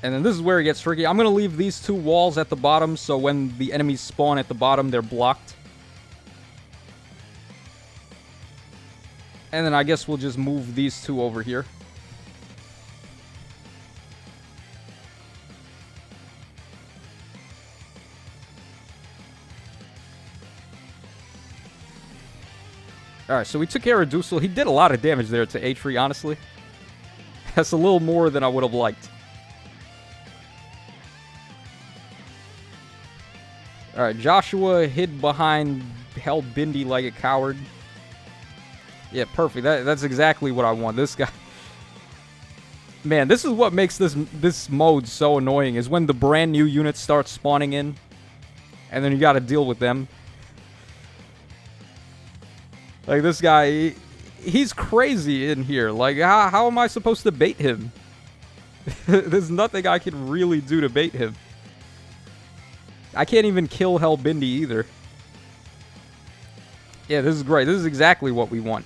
And then this is where it gets tricky. I'm going to leave these 2 walls at the bottom so when the enemies spawn at the bottom, they're blocked. And then I guess we'll just move these 2 over here. Alright, so we took care of Dusel. He did a lot of damage there to Atri, honestly. That's a little more than I would have liked. Alright, Joshua hid behind Hellbindi like a coward. Yeah, perfect. That's exactly what I want. This guy... Man, this is what makes this mode so annoying, is when the brand new units start spawning in, and then you gotta deal with them. Like, this guy, he's crazy in here. Like, how am I supposed to bait him? There's nothing I can really do to bait him. I can't even kill Hellbindi either. Yeah, this is great. This is exactly what we want.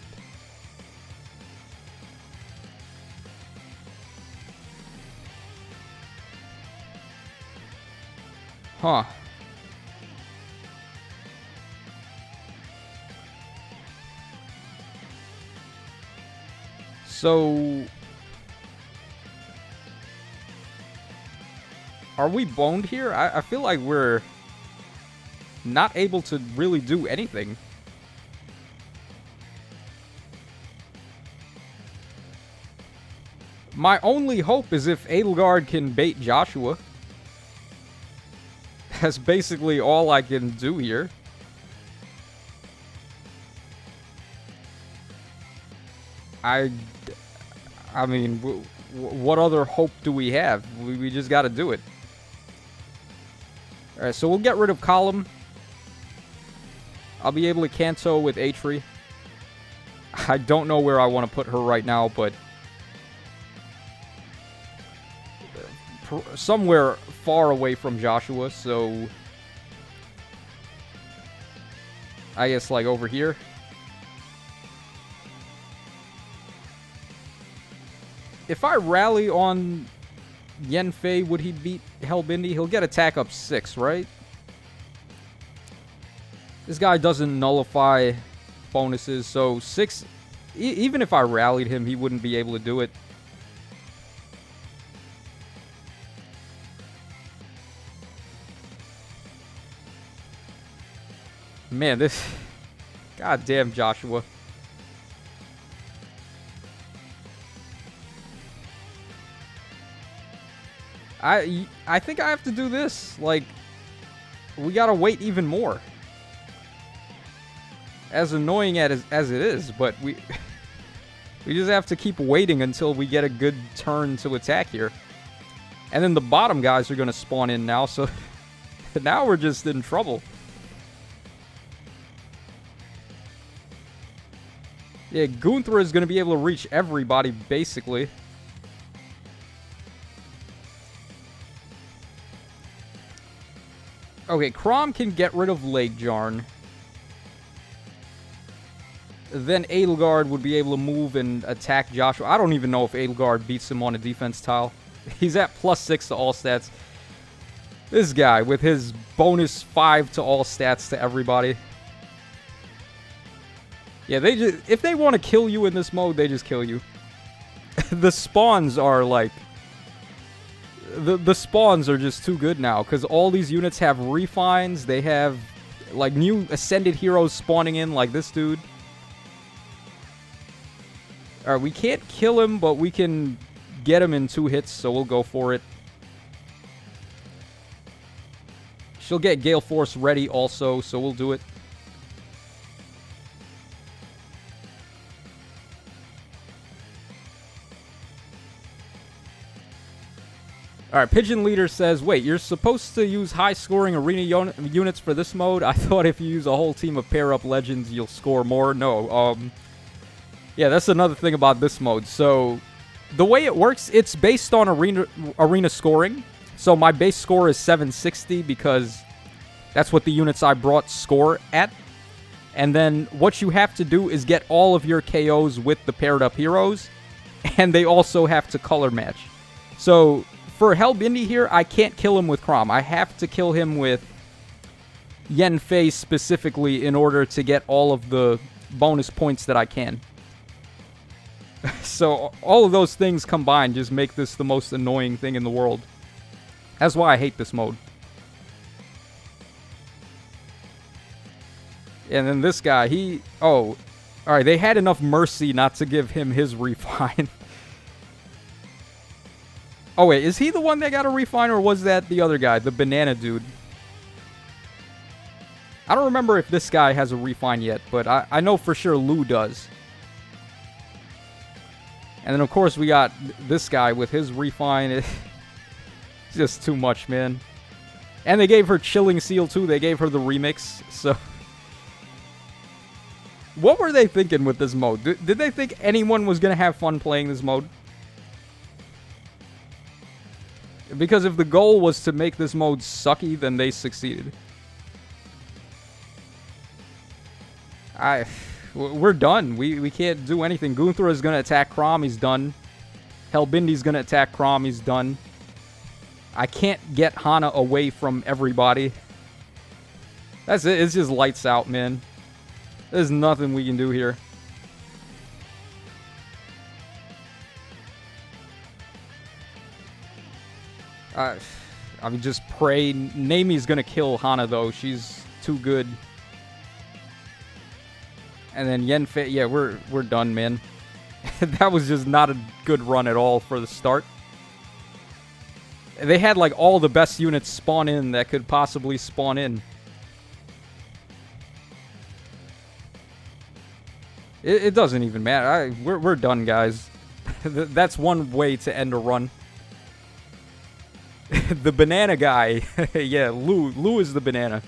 Huh. So... Are we boned here? I feel like we're not able to really do anything. My only hope is if Edelgard can bait Joshua. That's basically all I can do here. I mean, what other hope do we have? We just gotta do it. Alright, so we'll get rid of Column. I'll be able to Kanto with Atri. I don't know where I want to put her right now, but... somewhere far away from Joshua, so... I guess, like, over here. If I rally on Yanfei, would he beat Hellbindi? He'll get attack up 6, right? This guy doesn't nullify bonuses, so 6... even if I rallied him, he wouldn't be able to do it. Man, this... goddamn Joshua. I think I have to do this. Like, we gotta wait even more. As annoying as it is, but we just have to keep waiting until we get a good turn to attack here. And then the bottom guys are gonna spawn in now, so now we're just in trouble. Yeah, Gunthra is gonna be able to reach everybody, basically. Okay, Chrom can get rid of Lake Jarn. Then Edelgard would be able to move and attack Joshua. I don't even know if Edelgard beats him on a defense tile. He's at +6 to all stats. This guy with his bonus 5 to all stats to everybody. Yeah, they just, if they want to kill you in this mode, they just kill you. The spawns are like... The spawns are just too good now, because all these units have refines. They have, like, new ascended heroes spawning in, like this dude. Alright, we can't kill him, but we can get him in 2 hits, so we'll go for it. She'll get Gale Force ready also, so we'll do it. All right, Pigeon Leader says, wait, you're supposed to use high-scoring arena units for this mode? I thought if you use a whole team of pair-up legends, you'll score more. No, yeah, that's another thing about this mode. So, the way it works, it's based on arena scoring. So, my base score is 760 because that's what the units I brought score at. And then what you have to do is get all of your KOs with the paired-up heroes, and they also have to color match. So, for Helbindi here, I can't kill him with Chrom. I have to kill him with Yanfei specifically in order to get all of the bonus points that I can. So all of those things combined just make this the most annoying thing in the world. That's why I hate this mode. And then this guy, oh, alright, they had enough mercy not to give him his refine. Oh, wait, is he the one that got a refine, or was that the other guy, the banana dude? I don't remember if this guy has a refine yet, but I know for sure Lou does. And then, of course, we got this guy with his refine. It's just too much, man. And they gave her Chilling Seal, too. They gave her the remix, so... What were they thinking with this mode? Did they think anyone was going to have fun playing this mode? Because if the goal was to make this mode sucky, then they succeeded. We're done. We can't do anything. Gunthra is going to attack Chrom. He's done. Helbindi's going to attack Chrom. He's done. I can't get Hana away from everybody. That's it. It's just lights out, man. There's nothing we can do here. I mean, just pray. Naimi's gonna kill Hana, though. She's too good. And then Yanfei, yeah, we're done, man. That was just not a good run at all for the start. They had, like, all the best units spawn in that could possibly spawn in. It doesn't even matter. We're done, guys. That's one way to end a run. The banana guy. Yeah, Lou is the banana.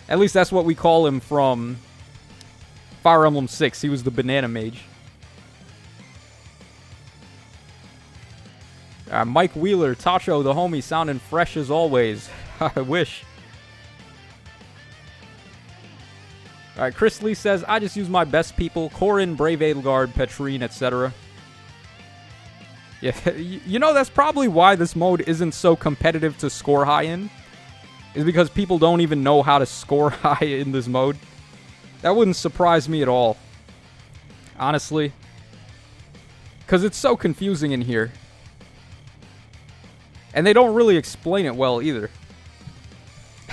At least that's what we call him from Fire Emblem 6. He was the banana mage. Mike Wheeler, Tacho, the homie, sounding fresh as always. I wish. Alright, Chris Lee says, I just use my best people. Corrin, Brave Edelgard, Petrine, etc. Yeah, you know, that's probably why this mode isn't so competitive to score high in. Is because people don't even know how to score high in this mode. That wouldn't surprise me at all. Honestly. Because it's so confusing in here. And they don't really explain it well either.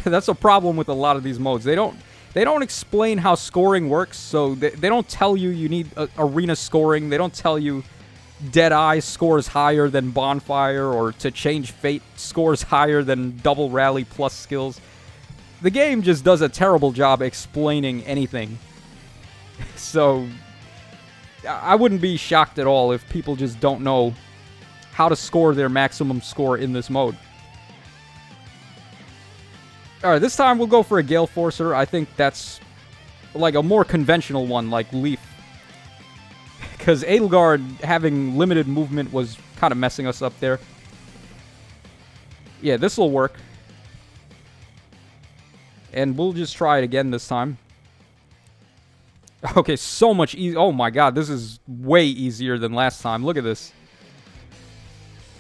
That's a problem with a lot of these modes. They don't explain how scoring works, so they don't tell you need arena scoring. They don't tell you Deadeye scores higher than Bonfire, or to change Fate scores higher than Double Rally plus skills. The game just does a terrible job explaining anything. So, I wouldn't be shocked at all if people just don't know how to score their maximum score in this mode. Alright, this time we'll go for a Gale Forcer. I think that's like a more conventional one, like Leaf. Because Edelgard having limited movement was kind of messing us up there. Yeah, this will work. And we'll just try it again this time. Okay, so much easier. Oh my god, this is way easier than last time. Look at this.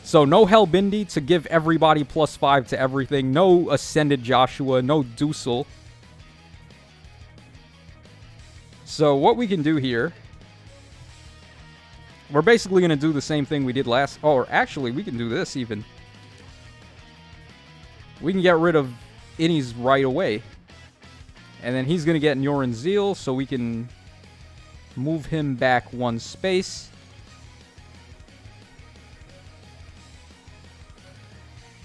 So, no Helbindi to give everybody +5 to everything. No Ascended Joshua. No Dusel. So, what we can do here... We're basically going to do the same thing we did last... Oh, or actually, we can do this even. We can get rid of Innies right away. And then he's going to get Nyorin Zeal, so we can move him back one space.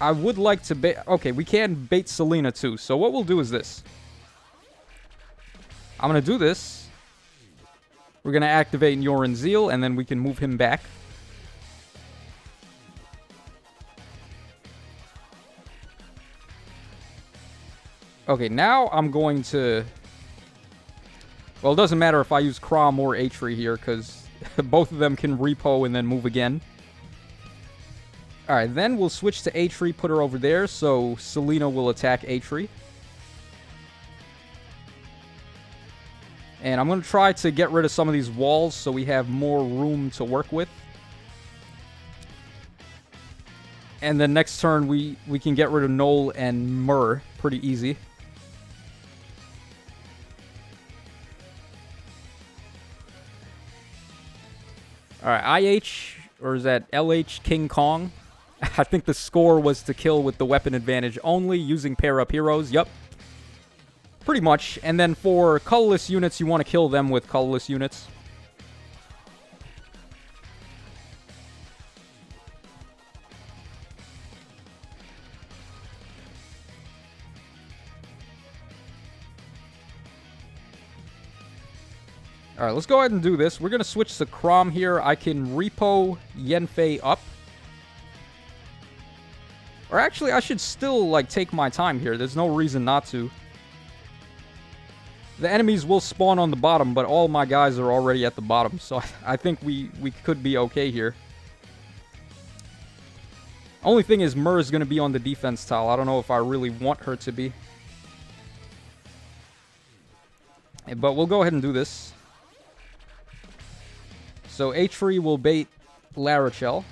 I would like to bait... Okay, we can bait Selena too. So what we'll do is this. I'm going to do this. We're going to activate Nyorin Zeal, and then we can move him back. Okay, now I'm going to... Well, it doesn't matter if I use Chrom or Atri here, because both of them can repo and then move again. Alright, then we'll switch to Atri, put her over there, so Selena will attack Atri. And I'm going to try to get rid of some of these walls so we have more room to work with. And then next turn, we can get rid of Null and Myrrh pretty easy. Alright, IH, or is that LH King Kong? I think the score was to kill with the weapon advantage only, using pair-up heroes. Yup. Pretty much. And then for colorless units, you want to kill them with colorless units. Alright, let's go ahead and do this. We're going to switch to Chrom here. I can repo Yanfei up. Or actually, I should still, like, take my time here. There's no reason not to. The enemies will spawn on the bottom, but all my guys are already at the bottom. So I think we could be okay here. Only thing is, Myrrh is going to be on the defense tile. I don't know if I really want her to be. But we'll go ahead and do this. So Atri will bait Larachel.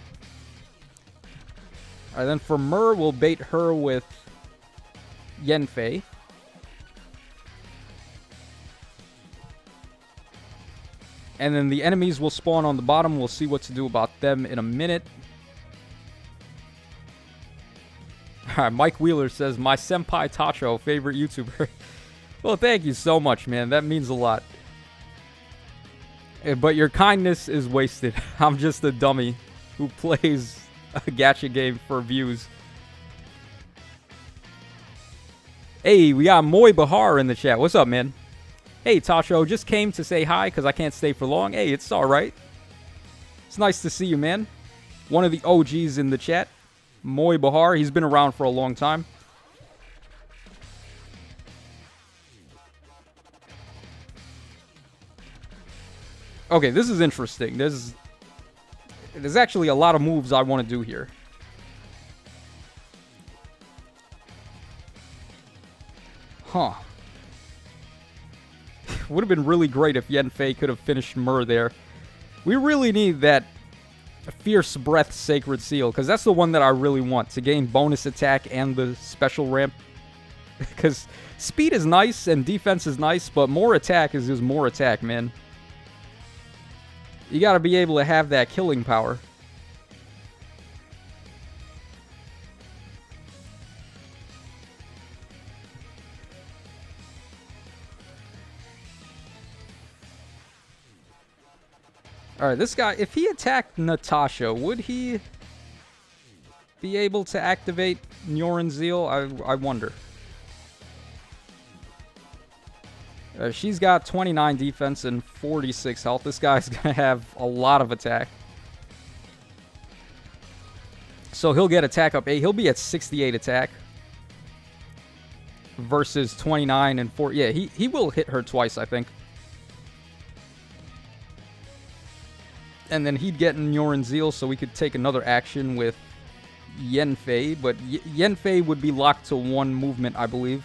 Alright, then for Myrrh, we'll bait her with Yanfei. And then the enemies will spawn on the bottom. We'll see what to do about them in a minute. Alright, Mike Wheeler says, my senpai Tacho, favorite YouTuber. Well, thank you so much, man. That means a lot. But your kindness is wasted. I'm just a dummy who plays a gacha game for views. Hey, we got Moy Bahar in the chat. What's up, man? Hey, Tacho, just came to say hi because I can't stay for long. Hey, it's alright. It's nice to see you, man. One of the OGs in the chat. Moy Bahar. He's been around for a long time. Okay, this is interesting. There's actually a lot of moves I want to do here. Huh. Would have been really great if Yanfei could have finished Myrrh there. We really need that Fierce Breath Sacred Seal, because that's the one that I really want, to gain bonus attack and the special ramp. Because speed is nice and defense is nice, but more attack is just more attack, man. You gotta be able to have that killing power. Alright, this guy, if he attacked Natasha, would he be able to activate Nyorin Zeal? I wonder. She's got 29 defense and 46 health. This guy's going to have a lot of attack. So he'll get attack up 8. He'll be at 68 attack. Versus 29 and 4. Yeah, he will hit her twice, I think. And then he'd get Nyorin Zeal, so we could take another action with Yanfei. But Yanfei would be locked to one movement, I believe.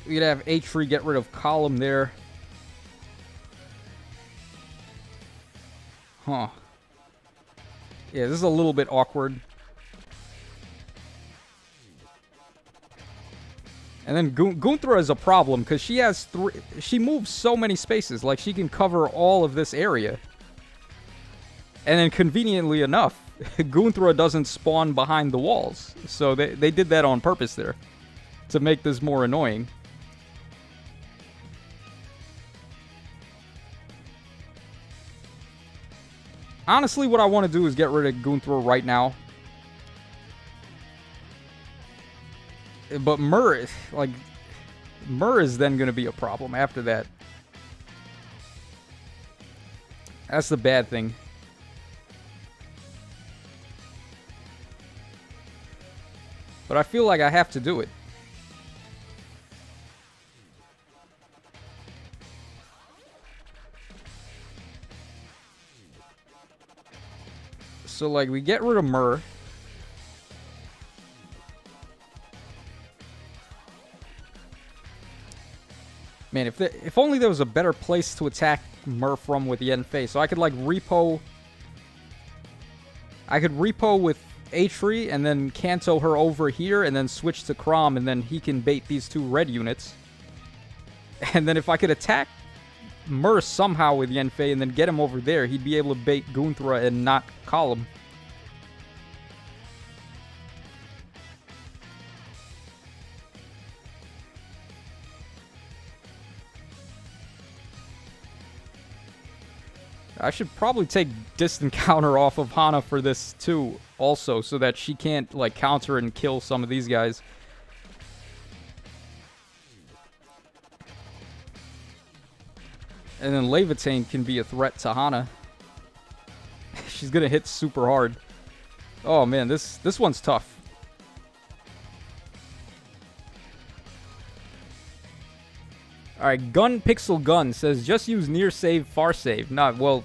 We'd have Atri get rid of Column there. Huh. Yeah, this is a little bit awkward. And then Gunthra is a problem, because she has she moves so many spaces. Like, she can cover all of this area. And then, conveniently enough, Gunthra doesn't spawn behind the walls. So they did that on purpose there, to make this more annoying. Honestly, what I want to do is get rid of Gunthra right now. But Myrrh, like, Myrrh is then going to be a problem after that. That's the bad thing. But I feel like I have to do it. So, like, we get rid of Myrrh. Man, if only there was a better place to attack Myrrh from with Yanfei. So I could, like, repo... I could repo with Atri and then Kanto her over here and then switch to Chrom and then he can bait these two red units. And then if I could attack Myrrh somehow with Yanfei and then get him over there, he'd be able to bait Gunthra and not Column. I should probably take distant counter off of Hana for this too, also, so that she can't, like, counter and kill some of these guys. And then Levitain can be a threat to Hana. She's gonna hit super hard. Oh man, this one's tough. Alright, Gun Pixel Gun says, just use near save, far save. Not, well,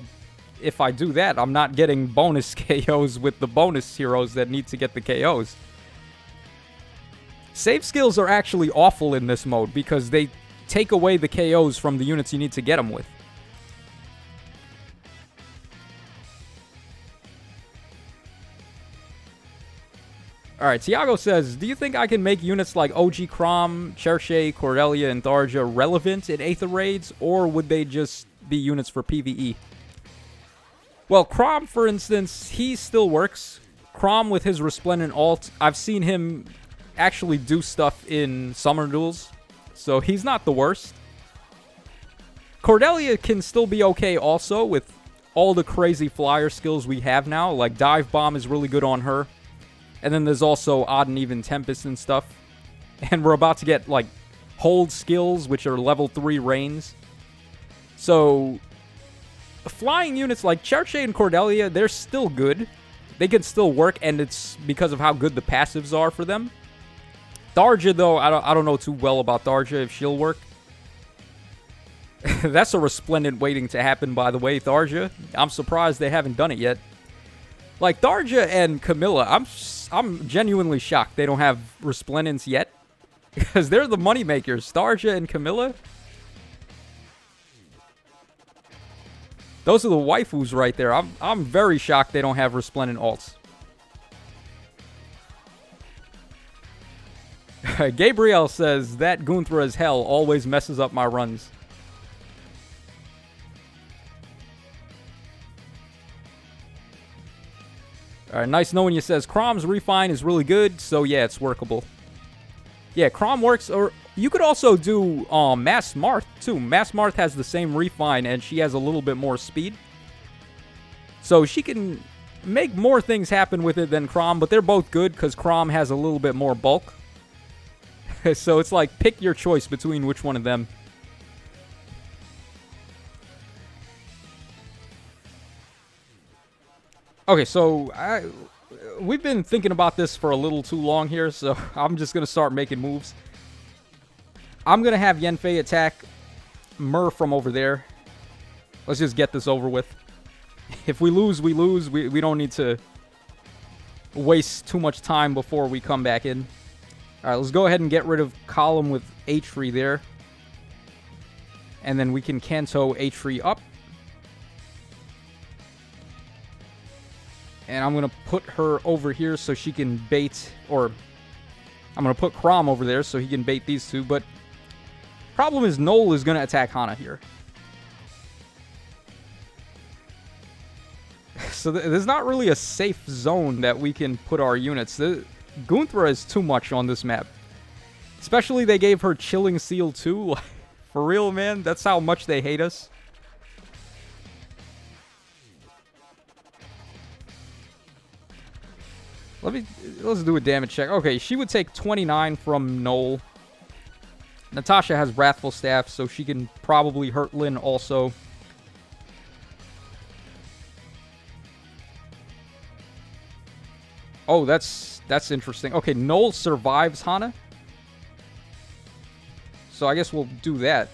if I do that, I'm not getting bonus KOs with the bonus heroes that need to get the KOs. Save skills are actually awful in this mode because they take away the KOs from the units you need to get them with. Alright, Tiago says, do you think I can make units like OG Chrom, Cherche, Cordelia, and Tharja relevant in Aether Raids, or would they just be units for PvE? Well, Chrom, for instance, he still works. Chrom with his Resplendent ult, I've seen him actually do stuff in Summer Duels, so he's not the worst. Cordelia can still be okay also with all the crazy flyer skills we have now, like Dive Bomb is really good on her. And then there's also Odd and Even Tempest and stuff. And we're about to get, like, Hold skills, which are level 3 Reigns. So, flying units like Cherche and Cordelia, they're still good. They can still work, and it's because of how good the passives are for them. Tharja, though, I don't know too well about Tharja, if she'll work. That's a Resplendent waiting to happen, by the way, Tharja. I'm surprised they haven't done it yet. Like, Tharja and Camilla, I'm genuinely shocked they don't have Resplendents yet. Because they're the moneymakers. Tharja and Camilla. Those are the waifus right there. I'm very shocked they don't have Resplendent alts. Gabriel says, that Gunthra as hell always messes up my runs. Alright, Nice Knowing You says, Chrom's Refine is really good, so yeah, it's workable. Yeah, Chrom works, or you could also do Mass Marth, too. Mass Marth has the same Refine, and she has a little bit more speed. So she can make more things happen with it than Chrom, but they're both good, because Chrom has a little bit more bulk. So it's like, pick your choice between which one of them. Okay, so we've been thinking about this for a little too long here, so I'm just going to start making moves. I'm going to have Yanfei attack Myrrh from over there. Let's just get this over with. If we lose, we lose. We don't need to waste too much time before we come back in. Alright, let's go ahead and get rid of Column with Atri there. And then we can Kanto Atri up. And I'm going to put her over here so she can bait, or I'm going to put Chrom over there so he can bait these two. But problem is Noel is going to attack Hana here. So there's not really a safe zone that we can put our units. Gunthra is too much on this map. Especially they gave her Chilling Seal too. For real, man? That's how much they hate us. Let's do a damage check. Okay, she would take 29 from Noel. Natasha has Wrathful Staff, so she can probably hurt Lyn also. Oh, that's interesting. Okay, Noel survives Hana. So I guess we'll do that.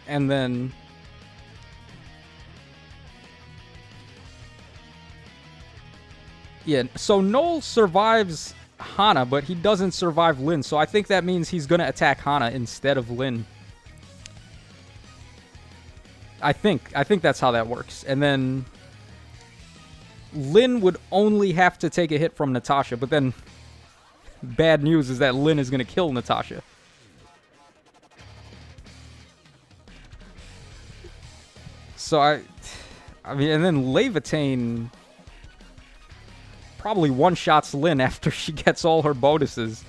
And then... yeah, so Noel survives Hana, but he doesn't survive Lyn. So I think that means he's going to attack Hana instead of Lyn. I think that's how that works. And then Lyn would only have to take a hit from Natasha, but then bad news is that Lyn is going to kill Natasha. So I mean, and then Levitain probably one-shots Lyn after she gets all her bonuses.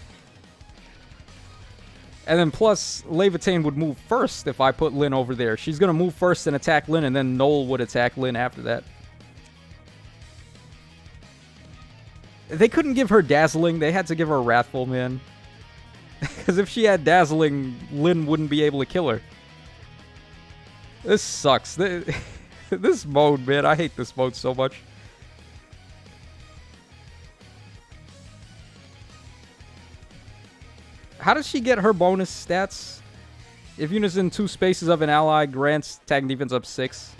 And then plus, Levitain would move first if I put Lyn over there. She's going to move first and attack Lyn, and then Noel would attack Lyn after that. They couldn't give her Dazzling. They had to give her Wrathful, man. Because if she had Dazzling, Lyn wouldn't be able to kill her. This sucks. This mode, man. I hate this mode so much. How does she get her bonus stats? If units in 2 spaces of an ally, grants attack and defense up 6.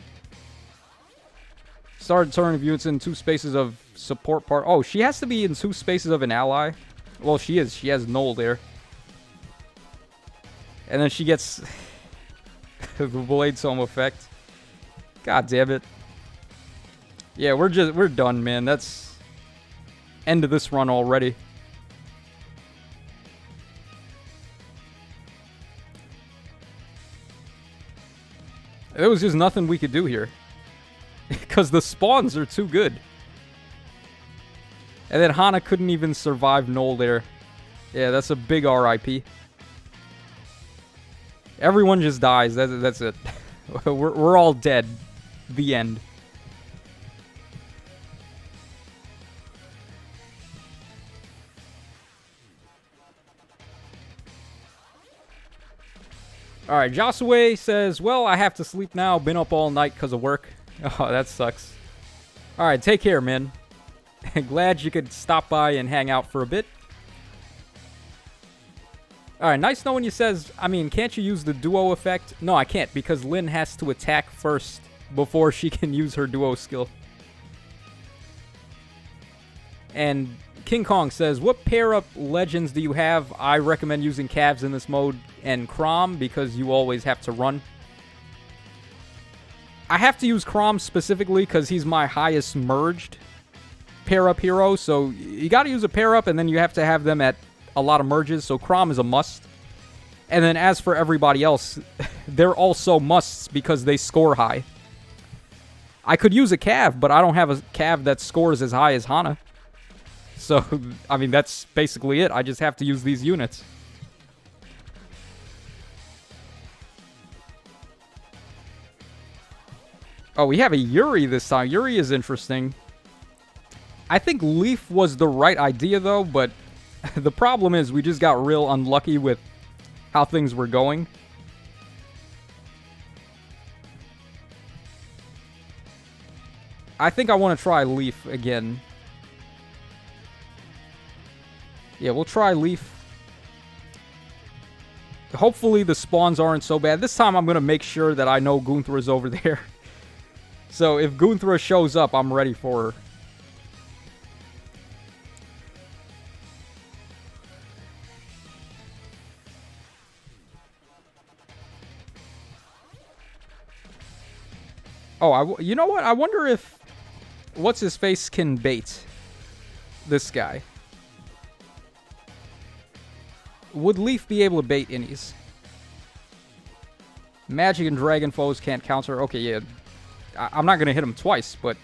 Start turn of units in 2 spaces of support part. Oh, she has to be in 2 spaces of an ally. Well, she is. She has Noel there. And then she gets the Blade Tome effect. God damn it. Yeah, we're done, man. That's end of this run already. There was just nothing we could do here. Because the spawns are too good. And then Hana couldn't even survive Noel there. Yeah, that's a big RIP. Everyone just dies. That's it. We're all dead. The end. Alright, Josue says, well, I have to sleep now. Been up all night because of work. Oh, that sucks. Alright, take care, man. Glad you could stop by and hang out for a bit. Alright, nice knowing you says, I mean, can't you use the duo effect? No, I can't, because Lyn has to attack first before she can use her duo skill. And King Kong says, what pair-up legends do you have? I recommend using Cavs in this mode and Chrom because you always have to run. I have to use Chrom specifically because he's my highest merged pair-up hero, so you gotta use a pair-up and then you have to have them at a lot of merges, so Chrom is a must. And then as for everybody else, they're also musts because they score high. I could use a Cav, but I don't have a Cav that scores as high as Hana. So, I mean, that's basically it. I just have to use these units. Oh, we have a Yuri this time. Yuri is interesting. I think Leaf was the right idea, though, but the problem is we just got real unlucky with how things were going. I think I want to try Leaf again. Yeah, we'll try Leaf. Hopefully the spawns aren't so bad. This time I'm going to make sure that I know Gunthra's over there. So if Gunthra shows up, I'm ready for her. Oh, you know what? I wonder if What's-His-Face can bait this guy. Would Leaf be able to bait Innies? Magic and Dragon foes can't counter. Okay, yeah. I'm not going to hit him twice, but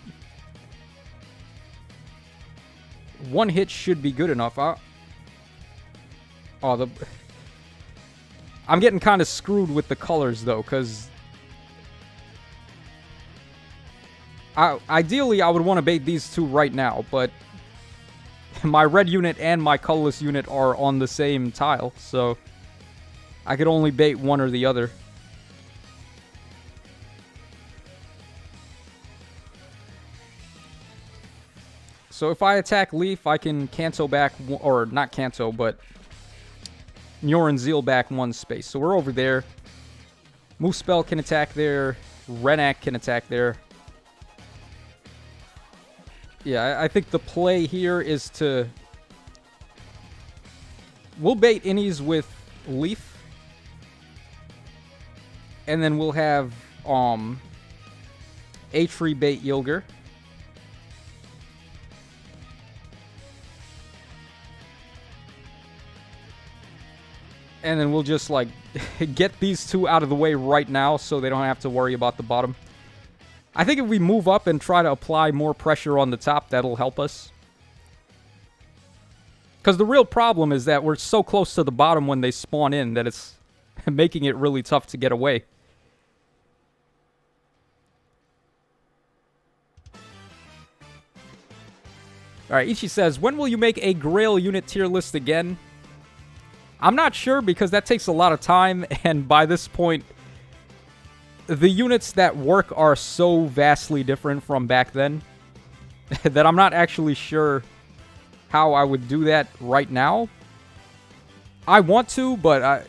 one hit should be good enough. Oh, I'm getting kind of screwed with the colors, though, because ideally I would want to bait these two right now, but my red unit and my colorless unit are on the same tile, so I could only bait one or the other. So if I attack Leaf, I can cancel back, or not cancel, but Nyorin Zeal back 1 space. So we're over there. Muspel can attack there. Renak can attack there. Yeah, I think the play here is to... We'll bait innies with Leaf. And then we'll have Atri bait Yilger. And then we'll just, like, get these two out of the way right now so they don't have to worry about the bottom. I think if we move up and try to apply more pressure on the top, that'll help us. Because the real problem is that we're so close to the bottom when they spawn in that it's making it really tough to get away. Alright, Ichi says, when will you make a Grail unit tier list again? I'm not sure because that takes a lot of time, and by this point, the units that work are so vastly different from back then that I'm not actually sure how I would do that right now. I want to, but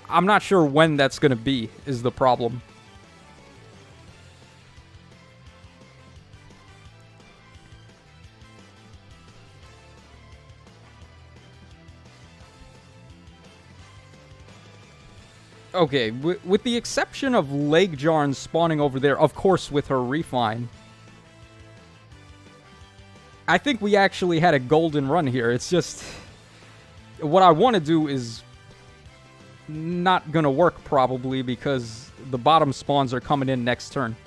I'm not sure when that's going to be, is the problem. Okay, with the exception of Lake Jarn spawning over there, of course with her Refine, I think we actually had a golden run here. It's just... What I want to do is not going to work probably because the bottom spawns are coming in next turn.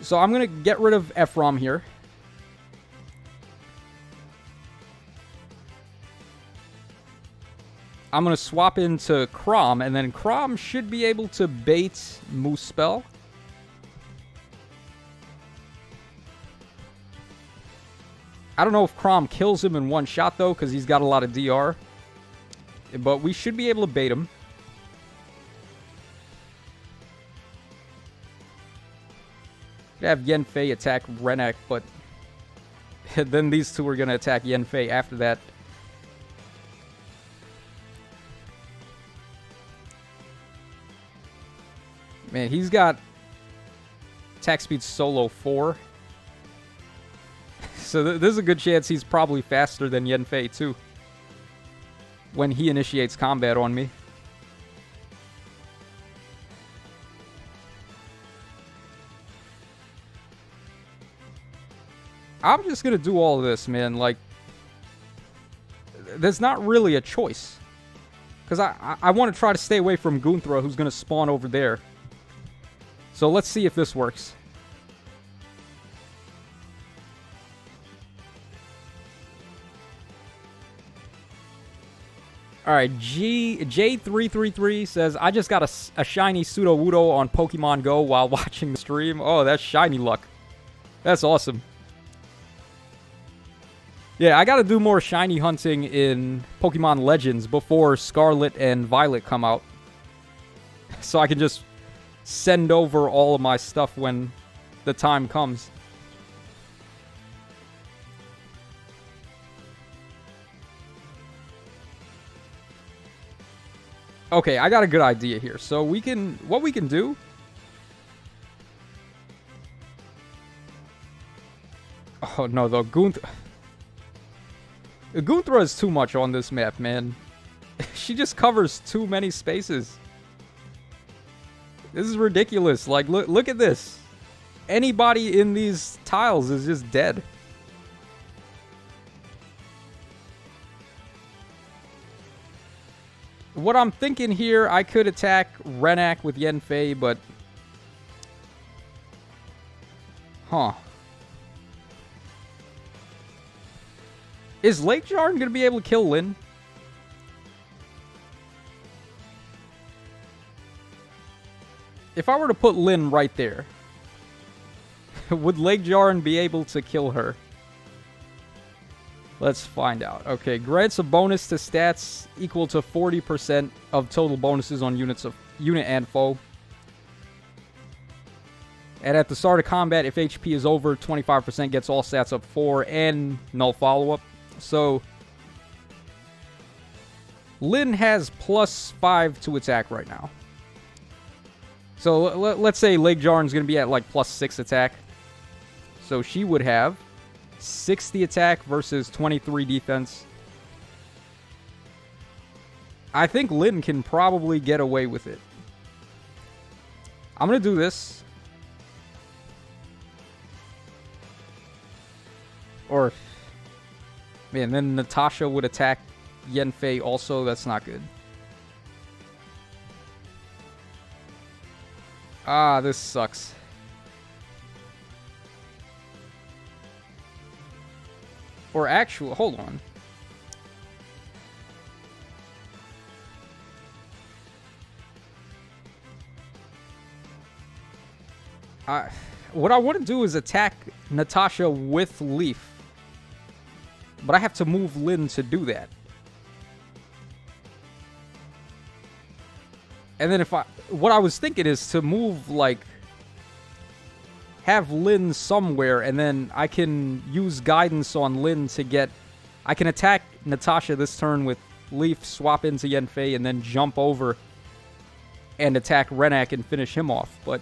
So I'm going to get rid of Ephraim here. I'm going to swap into Crom, and then Crom should be able to bait Muspel. I don't know if Crom kills him in one shot, though, because he's got a lot of DR. But we should be able to bait him. We have Yanfei attack Renak, but then these two are going to attack Yanfei after that. Man, he's got attack speed solo 4. So there's a good chance he's probably faster than Yanfei too when he initiates combat on me. I'm just going to do all of this, man. Like, there's not really a choice. Because I want to try to stay away from Gunthra, who's going to spawn over there. So let's see if this works. Alright, J333 says, I just got a shiny Sudowoodo on Pokemon Go while watching the stream. Oh, that's shiny luck. That's awesome. Yeah, I gotta do more shiny hunting in Pokemon Legends before Scarlet and Violet come out. So I can just send over all of my stuff when the time comes. Okay, I got a good idea here. So what we can do... Oh no, the Gunthra is too much on this map, man. She just covers too many spaces. This is ridiculous. Like, look at this. Anybody in these tiles is just dead. What I'm thinking here, I could attack Renak with Yanfei, but... Huh. Is Lake Jarn going to be able to kill Lyn? If I were to put Lyn right there, would Lake Jarn be able to kill her? Let's find out. Okay, grants a bonus to stats equal to 40% of total bonuses on unit and foe. And at the start of combat, if HP is over 25%, gets all stats up 4 and no follow-up. So Lyn has +5 to attack right now. So let's say Lake Jarn's going to be at like +6 attack. So she would have 60 attack versus 23 defense. I think Lyn can probably get away with it. I'm going to do this. Or, man, then Natasha would attack Yanfei also. That's not good. Ah, this sucks. Or actually, hold on. What I want to do is attack Natasha with Leaf. But I have to move Lyn to do that. And then what I was thinking is to move, like, have Lyn somewhere, and then I can use guidance on Lyn to get... I can attack Natasha this turn with Leaf, swap into Yanfei, and then jump over and attack Renak and finish him off. But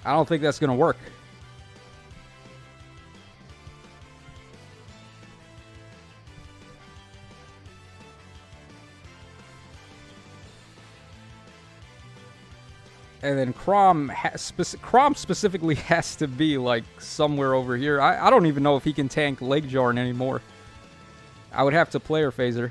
I don't think that's going to work. And then Chrom specifically has to be, like, somewhere over here. I don't even know if he can tank Lake Jarn anymore. I would have to player phaser.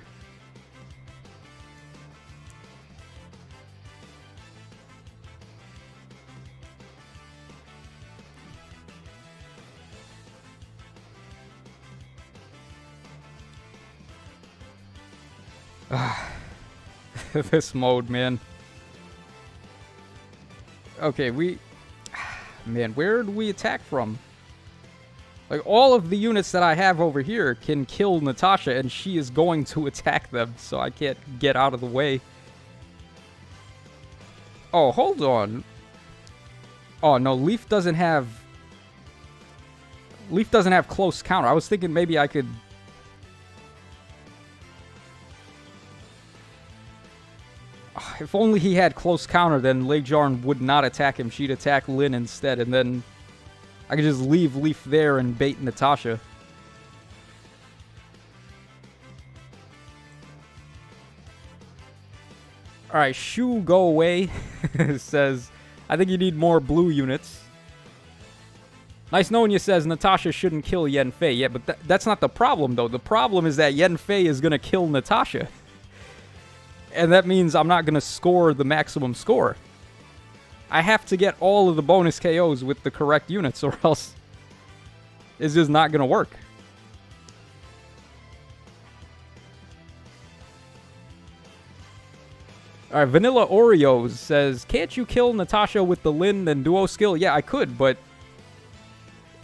This mode, man. Okay, man, where do we attack from? Like, all of the units that I have over here can kill Natasha, and she is going to attack them, so I can't get out of the way. Oh, hold on. Oh, no, Leaf doesn't have close counter. I was thinking maybe I could... If only he had close counter, then Lake Jarn would not attack him. She'd attack Lyn instead, and then I could just leave Leaf there and bait Natasha. Alright, Shu, go away. Says, I think you need more blue units. Nice knowing you says Natasha shouldn't kill Yanfei. Yeah, but that's not the problem, though. The problem is that Yanfei is going to kill Natasha. And that means I'm not going to score the maximum score. I have to get all of the bonus KOs with the correct units, or else it's just not going to work. Alright, Vanilla Oreos says, can't you kill Natasha with the Lyn and duo skill? Yeah, I could, but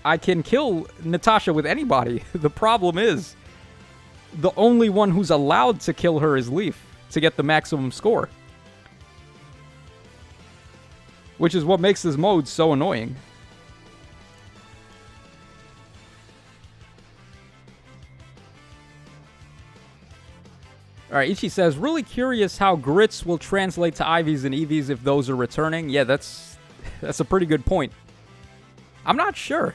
I can kill Natasha with anybody. The problem is, the only one who's allowed to kill her is Leaf to get the maximum score. Which is what makes this mode so annoying. Alright, Ichi says, really curious how grits will translate to IVs and EVs if those are returning. Yeah, that's a pretty good point. I'm not sure.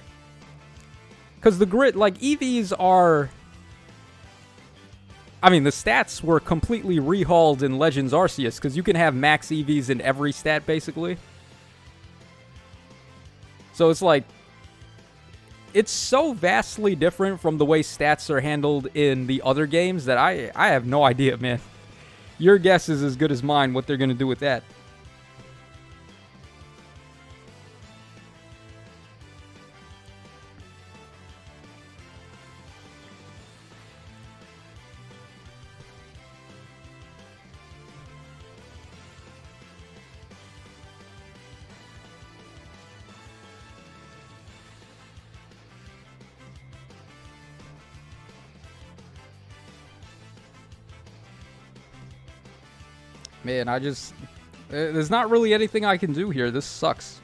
Because the grit, like, EVs are... I mean, the stats were completely rehauled in Legends Arceus, because you can have max EVs in every stat, basically. So it's like... It's so vastly different from the way stats are handled in the other games that I have no idea, man. Your guess is as good as mine what they're going to do with that. Man, I just... There's not really anything I can do here. This sucks.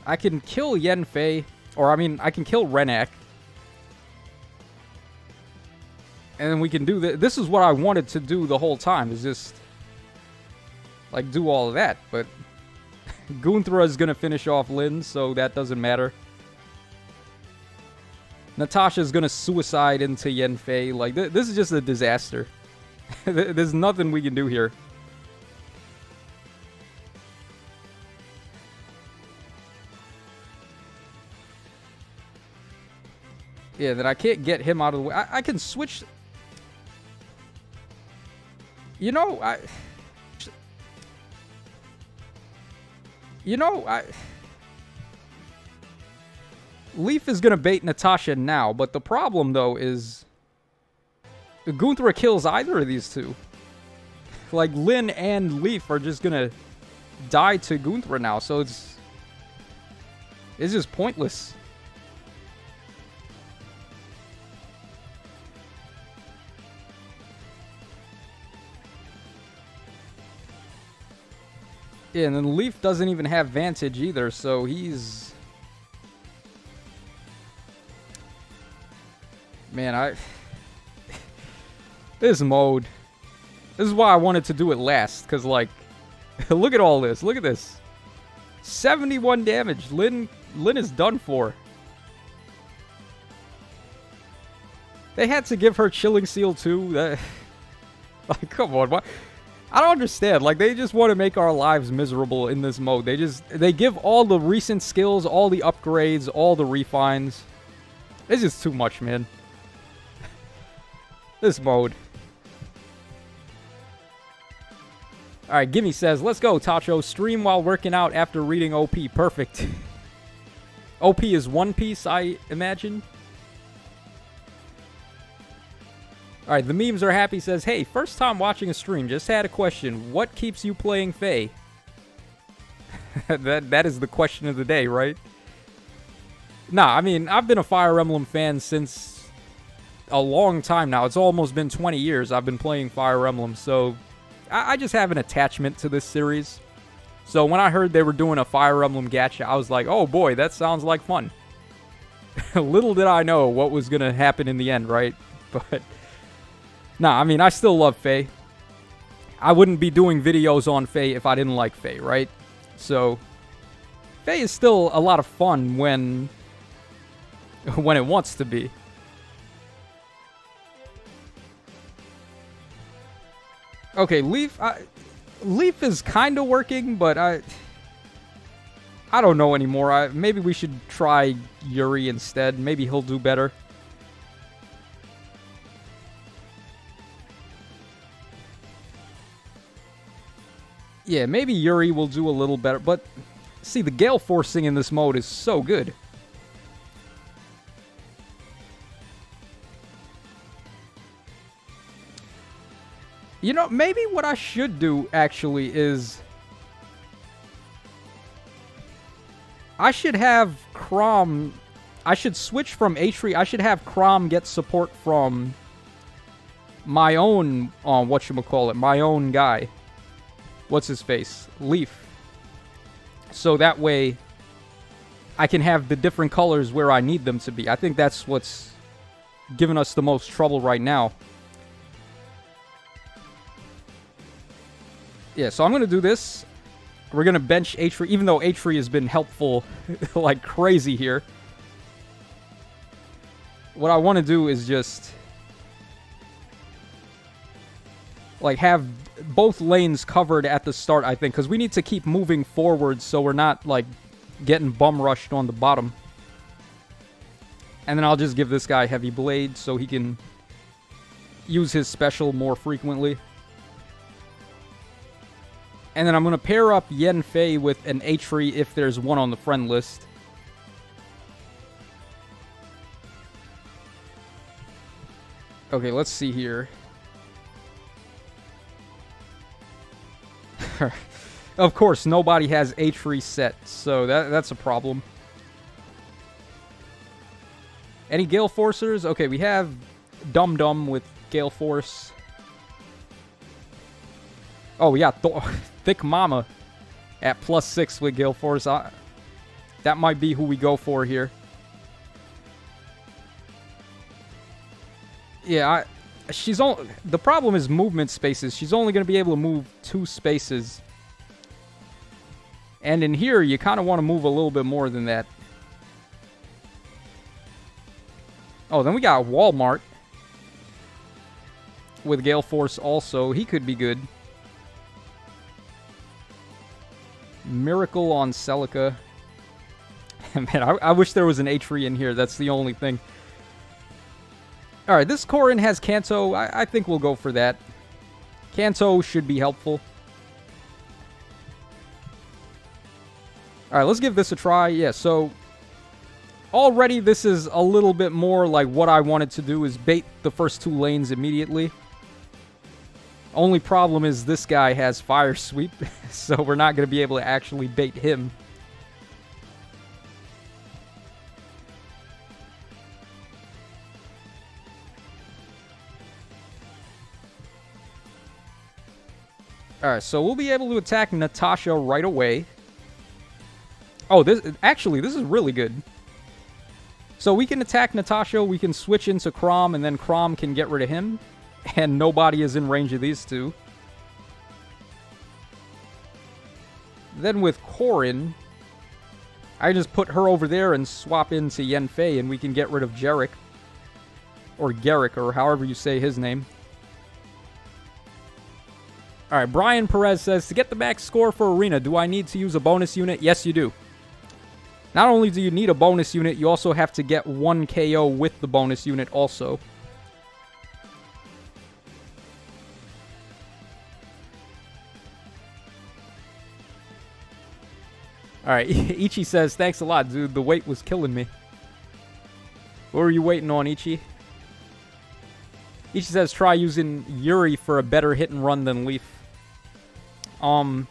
I can kill Yanfei, or I mean, I can kill Renak. And then we can do this is what I wanted to do the whole time, is just, like, do all of that. But Gunthra is going to finish off Lin, so that doesn't matter. Natasha's going to suicide into Yanfei. Like, this is just a disaster. There's nothing we can do here. Yeah, that I can't get him out of the way. I can switch. You know, Leaf is going to bait Natasha now, but the problem, though, is Gunthra kills either of these two. Like, Lin and Leaf are just going to die to Gunthra now, so it's just pointless. Yeah, and then Leaf doesn't even have Vantage either, so he's... Man, this mode... This is why I wanted to do it last, because, like... Look at all this, look at this. 71 damage, Lin is done for. They had to give her Chilling Seal too? Like, come on, what? I don't understand. Like, they just want to make our lives miserable in this mode. They give all the recent skills, all the upgrades, all the refines. It's just too much, man. This mode. Alright, Gimme says, let's go, Tacho. Stream while working out after reading OP. Perfect. OP is One Piece, I imagine. Alright, the memes are happy. Says, hey, first time watching a stream. Just had a question. What keeps you playing Fae? that is the question of the day, right? Nah, I mean, I've been a Fire Emblem fan since a long time now. It's almost been 20 years I've been playing Fire Emblem, so I just have an attachment to this series. So when I heard they were doing a Fire Emblem gacha, I was like, oh boy, that sounds like fun. Little did I know what was going to happen in the end, right? But... Nah, I mean, I still love Fae. I wouldn't be doing videos on Fae if I didn't like Fae, right? So, Fae is still a lot of fun when it wants to be. Okay, Leaf is kind of working, but I don't know anymore. Maybe we should try Yuri instead. Maybe he'll do better. Yeah, maybe Yuri will do a little better, but see, the Gale Forcing in this mode is so good. You know, maybe what I should do, actually, is... I should have Chrom... I should switch from Atri. I should have Chrom get support from my own, whatchamacallit, my own guy. What's his face? Leaf. So that way, I can have the different colors where I need them to be. I think that's what's giving us the most trouble right now. Yeah, so I'm going to do this. We're going to bench Atri, even though Atri has been helpful like crazy here. What I want to do is just... like, have both lanes covered at the start, I think, because we need to keep moving forward so we're not, like, getting bum rushed on the bottom. And then I'll just give this guy Heavy Blade so he can use his special more frequently. And then I'm going to pair up Yanfei with an Atri if there's one on the friend list. Okay, let's see here. Of course, nobody has H set, so that's a problem. Any Gale Forcers? Okay, we have Dum Dum with Gale Force. Oh, yeah, Thick Mama at +6 with Gale Force. That might be who we go for here. Yeah, the problem is movement spaces. She's only going to be able to move 2 spaces. And in here, you kind of want to move a little bit more than that. Oh, then we got Walmart with Gale Force also. He could be good. Miracle on Celica. Man, I wish there was an H3 in here. That's the only thing. Alright, this Corrin has Kanto. I think we'll go for that. Kanto should be helpful. Alright, let's give this a try. Yeah, so already this is a little bit more like what I wanted to do, is bait the first 2 lanes immediately. Only problem is this guy has Fire Sweep, so we're not going to be able to actually bait him. Alright, so we'll be able to attack Natasha right away. Oh, this is really good. So we can attack Natasha, we can switch into Chrom, and then Chrom can get rid of him. And nobody is in range of these two. Then with Corrin, I just put her over there and swap into Yanfei, and we can get rid of Jarek. Or Garrick, or however you say his name. Alright, Brian Perez says, to get the max score for Arena, do I need to use a bonus unit? Yes, you do. Not only do you need a bonus unit, you also have to get 1 KO with the bonus unit also. Alright, Ichi says, thanks a lot, dude. The wait was killing me. What were you waiting on, Ichi? Ichi says, try using Yuri for a better hit and run than Leaf. Yeah,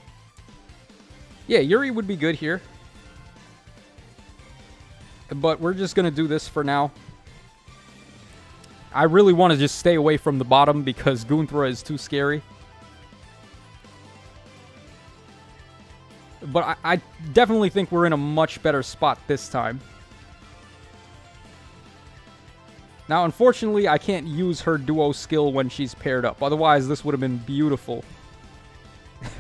Yuri would be good here. But we're just going to do this for now. I really want to just stay away from the bottom because Gunthra is too scary. But I definitely think we're in a much better spot this time. Now, unfortunately, I can't use her duo skill when she's paired up. Otherwise, this would have been beautiful.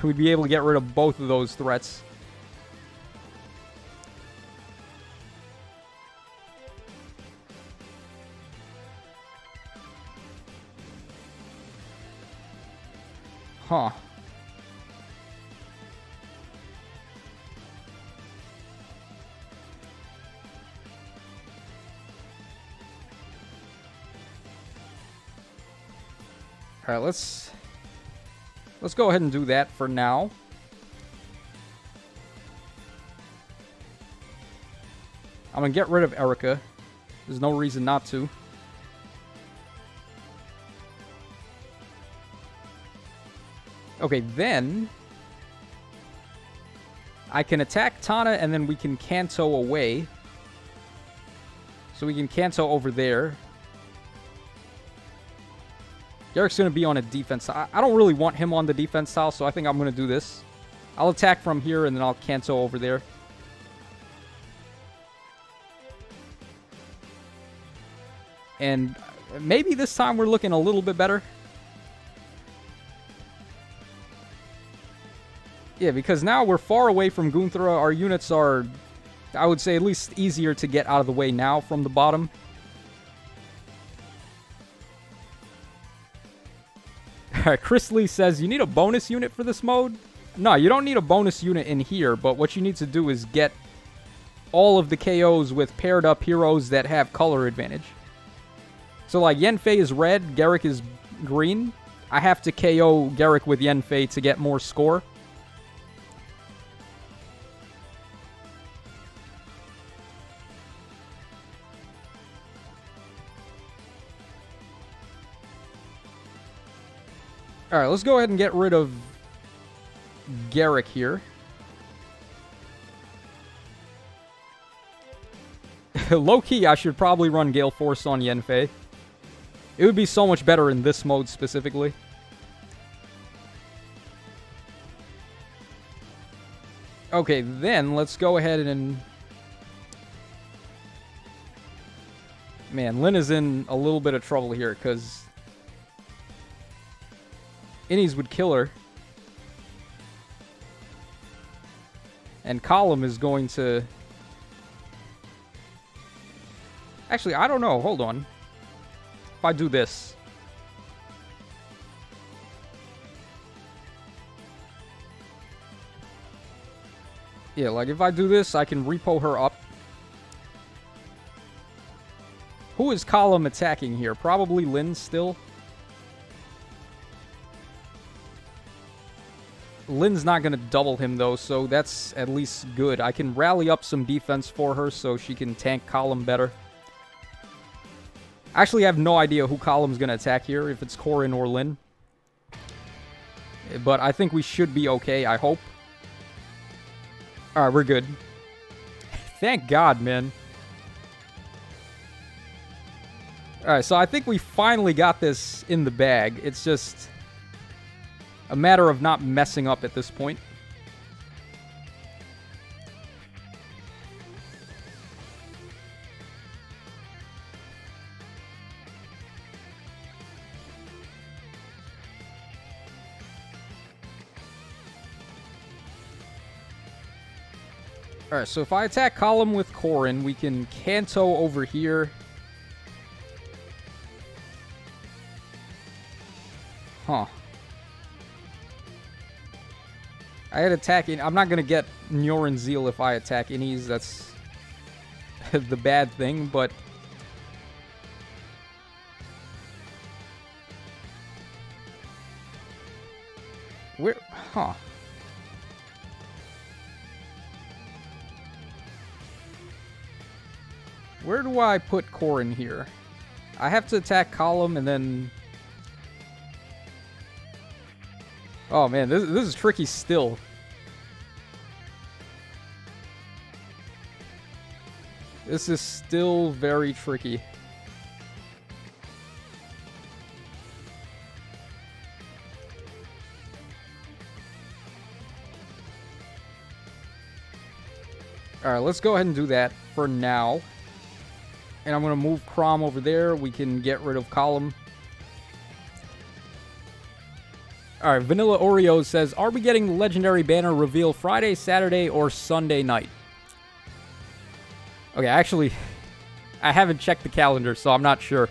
We'd be able to get rid of both of those threats. Huh. Alright, let's go ahead and do that for now. I'm gonna get rid of Erica. There's no reason not to. Okay, then I can attack Tana and then we can Kanto away. So we can Kanto over there. Garrick's going to be on a defense. I don't really want him on the defense tile, so I think I'm going to do this. I'll attack from here, and then I'll Kanto over there. And maybe this time we're looking a little bit better. Yeah, because now we're far away from Gunthra. Our units are, I would say, at least easier to get out of the way now from the bottom. Alright, Chris Lee says, you need a bonus unit for this mode? No, you don't need a bonus unit in here, but what you need to do is get all of the KOs with paired up heroes that have color advantage. So like Yanfei is red, Garrick is green. I have to KO Garrick with Yanfei to get more score. Alright, let's go ahead and get rid of Garrick here. Low-key, I should probably run Gale Force on Yanfei. It would be so much better in this mode specifically. Okay, then let's go ahead and... Man, Lyn is in a little bit of trouble here, because... Innies would kill her. And Column is going to... Actually, I don't know. Hold on. If I do this... Yeah, like if I do this, I can repo her up. Who is Column attacking here? Probably Lyn still. Lyn's not going to double him, though, so that's at least good. I can rally up some defense for her so she can tank Column better. Actually, I have no idea who Column's going to attack here, if it's Corrin or Lyn. But I think we should be okay, I hope. Alright, we're good. Thank God, man. Alright, so I think we finally got this in the bag. It's just a matter of not messing up at this point. Alright, so if I attack Column with Corrin, we can Kanto over here. Huh. I had attacking. I'm not going to get Nyorin Zeal if I attack Innies. That's the bad thing, but... Where... Huh. Where do I put Corrin here? I have to attack Column and then... Oh man, this is tricky still. This is still very tricky. Alright, let's go ahead and do that for now. And I'm going to move Chrom over there. We can get rid of Column. Alright, Vanilla Oreo says, are we getting the Legendary Banner reveal Friday, Saturday, or Sunday night? Okay, actually, I haven't checked the calendar, so I'm not sure.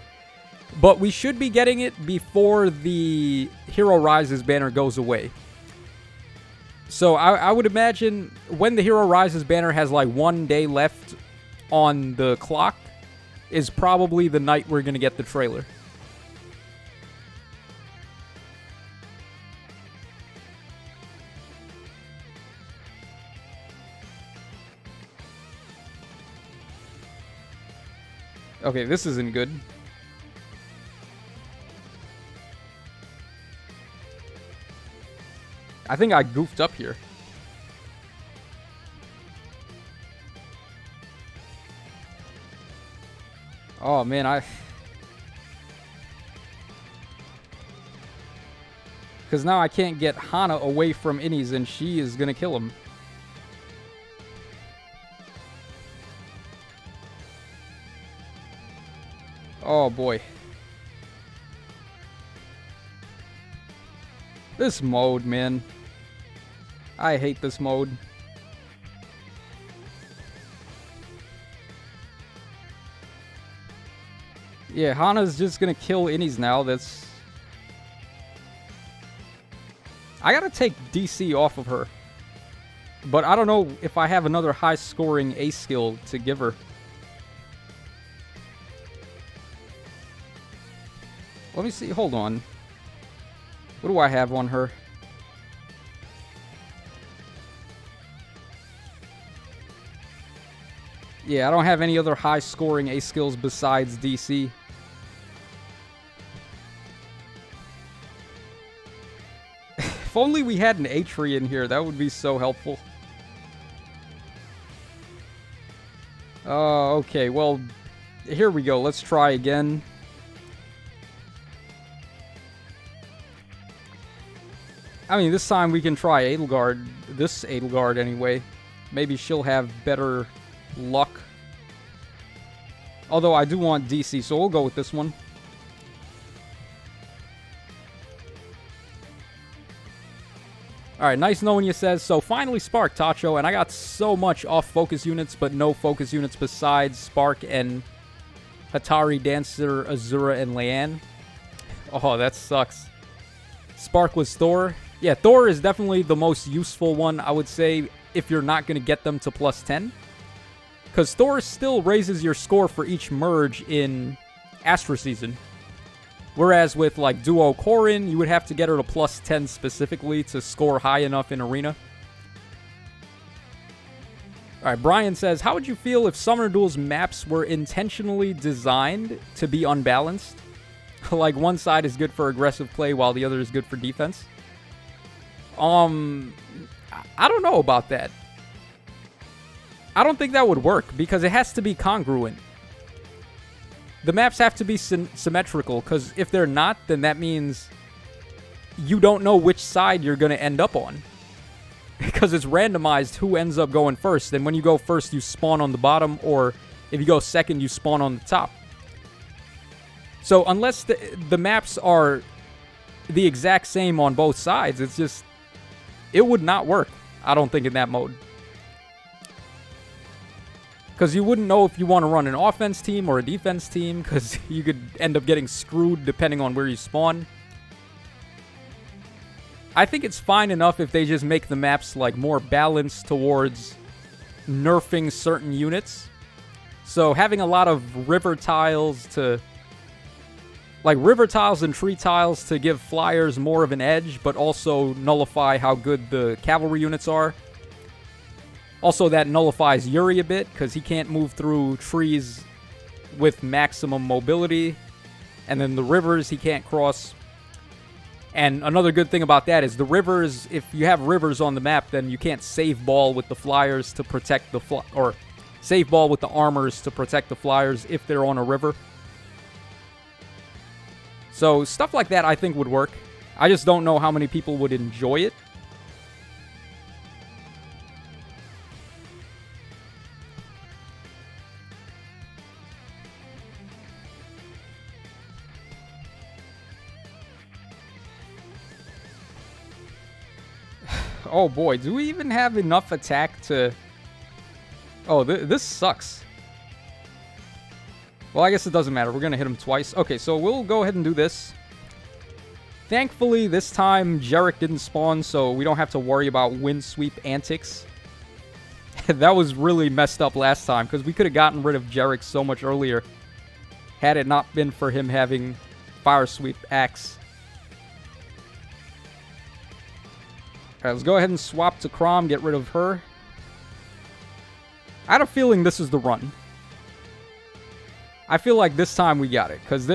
But we should be getting it before the Hero Rises banner goes away. So I would imagine when the Hero Rises banner has like 1 day left on the clock is probably the night we're going to get the trailer. Okay, this isn't good. I think I goofed up here. Oh, man, because now I can't get Hana away from Innies, and she is going to kill him. Oh, boy. This mode, man. I hate this mode. Yeah, Hana's just gonna kill Innies now. That's... I gotta take DC off of her. But I don't know if I have another high-scoring ace skill to give her. Let me see. Hold on. What do I have on her? Yeah, I don't have any other high-scoring ace skills besides DC. only we had an Atri in here, that would be so helpful. Okay, well, here we go. Let's try again. I mean, this time we can try Edelgard. This Edelgard, anyway. Maybe she'll have better luck. Although I do want DC, so we'll go with this one. Alright, nice knowing you, says. So finally Spark, Tacho, and I got so much off focus units, but no focus units besides Spark and Hatari, Dancer, Azura, and Leanne. Oh, that sucks. Spark was Thor. Yeah, Thor is definitely the most useful one, I would say, if you're not going to get them to plus 10. Because Thor still raises your score for each merge in Astra Season. Whereas with, like, Duo Corrin, you would have to get her to plus 10 specifically to score high enough in Arena. Alright, Brian says, how would you feel if Summoner Duel's maps were intentionally designed to be unbalanced? Like, one side is good for aggressive play while the other is good for defense? I don't know about that. I don't think that would work, because it has to be congruent. The maps have to be symmetrical, because if they're not, then that means you don't know which side you're going to end up on. Because it's randomized who ends up going first, and when you go first, you spawn on the bottom, or if you go second, you spawn on the top. So unless the maps are the exact same on both sides, it's just... it would not work, I don't think, in that mode. Because you wouldn't know if you want to run an offense team or a defense team, because you could end up getting screwed depending on where you spawn. I think it's fine enough if they just make the maps like more balanced towards nerfing certain units. So having a lot of river tiles to... like river tiles and tree tiles to give flyers more of an edge, but also nullify how good the cavalry units are. Also, that nullifies Yuri a bit, because he can't move through trees with maximum mobility. And then the rivers he can't cross. And another good thing about that is the rivers, if you have rivers on the map, then you can't save ball with the flyers to protect the or save ball with the armors to protect the flyers if they're on a river. So stuff like that I think would work. I just don't know how many people would enjoy it. Oh boy, do we even have enough attack to... oh, this sucks. Well, I guess it doesn't matter. We're going to hit him twice. Okay, so we'll go ahead and do this. Thankfully, this time, Jarek didn't spawn, so we don't have to worry about wind sweep antics. That was really messed up last time, because we could have gotten rid of Jarek so much earlier had it not been for him having fire sweep axe. Alright, let's go ahead and swap to Chrom, get rid of her. I had a feeling this is the run. I feel like this time we got it, because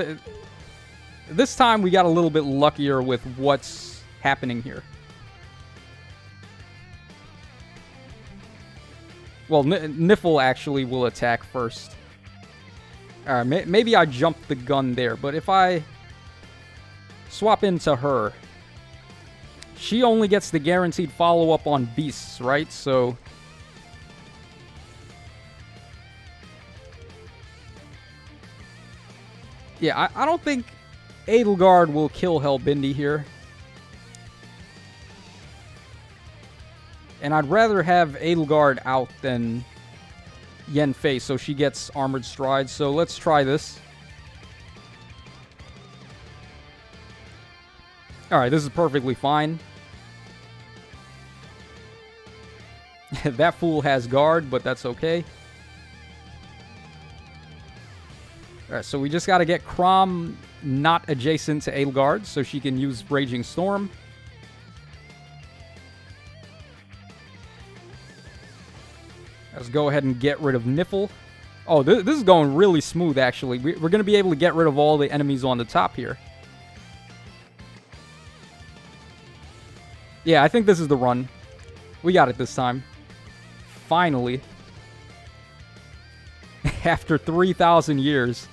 this time we got a little bit luckier with what's happening here. Well, Niffle actually will attack first. Alright, maybe I jumped the gun there, but if I swap into her... she only gets the guaranteed follow-up on beasts, right? So... yeah, I don't think Edelgard will kill Helbindi here. And I'd rather have Edelgard out than Yanfei, so she gets Armored Stride. So let's try this. Alright, this is perfectly fine. That fool has guard, but that's okay. Alright, so we just gotta get Chrom not adjacent to Edelgard, so she can use Raging Storm. Let's go ahead and get rid of Niffle. Oh, this is going really smooth, actually. We're gonna be able to get rid of all the enemies on the top here. Yeah, I think this is the run. We got it this time. Finally. After 3,000 years.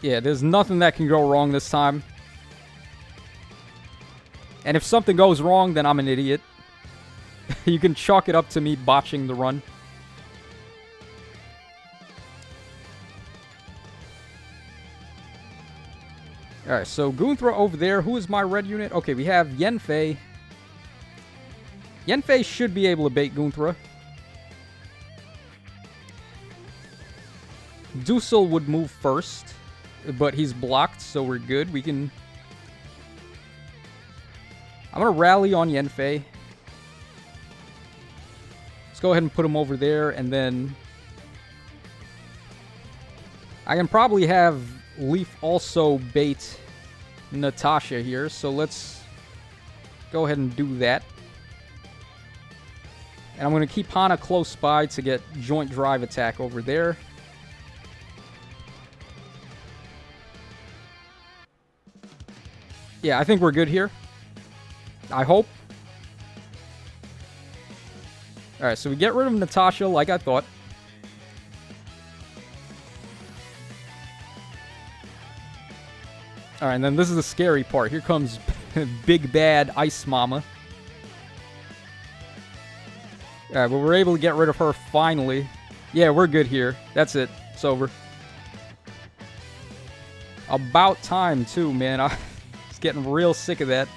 Yeah, there's nothing that can go wrong this time. And if something goes wrong, then I'm an idiot. You can chalk it up to me botching the run. Alright, so Gunthra over there. Who is my red unit? Okay, we have Yanfei. Yanfei should be able to bait Gunthra. Dusel would move first, but he's blocked, so we're good. We can... I'm going to rally on Yanfei. Let's go ahead and put him over there, and then... I can probably have Leaf also bait Natasha here, so let's go ahead and do that. And I'm going to keep Hana close by to get joint drive attack over there. Yeah, I think we're good here. I hope. Alright, so we get rid of Natasha like I thought. Alright, and then this is the scary part. Here comes Big Bad Ice Mama. Alright, but we're able to get rid of her finally. Yeah, we're good here. That's it. It's over. About time, too, man. I was getting real sick of that.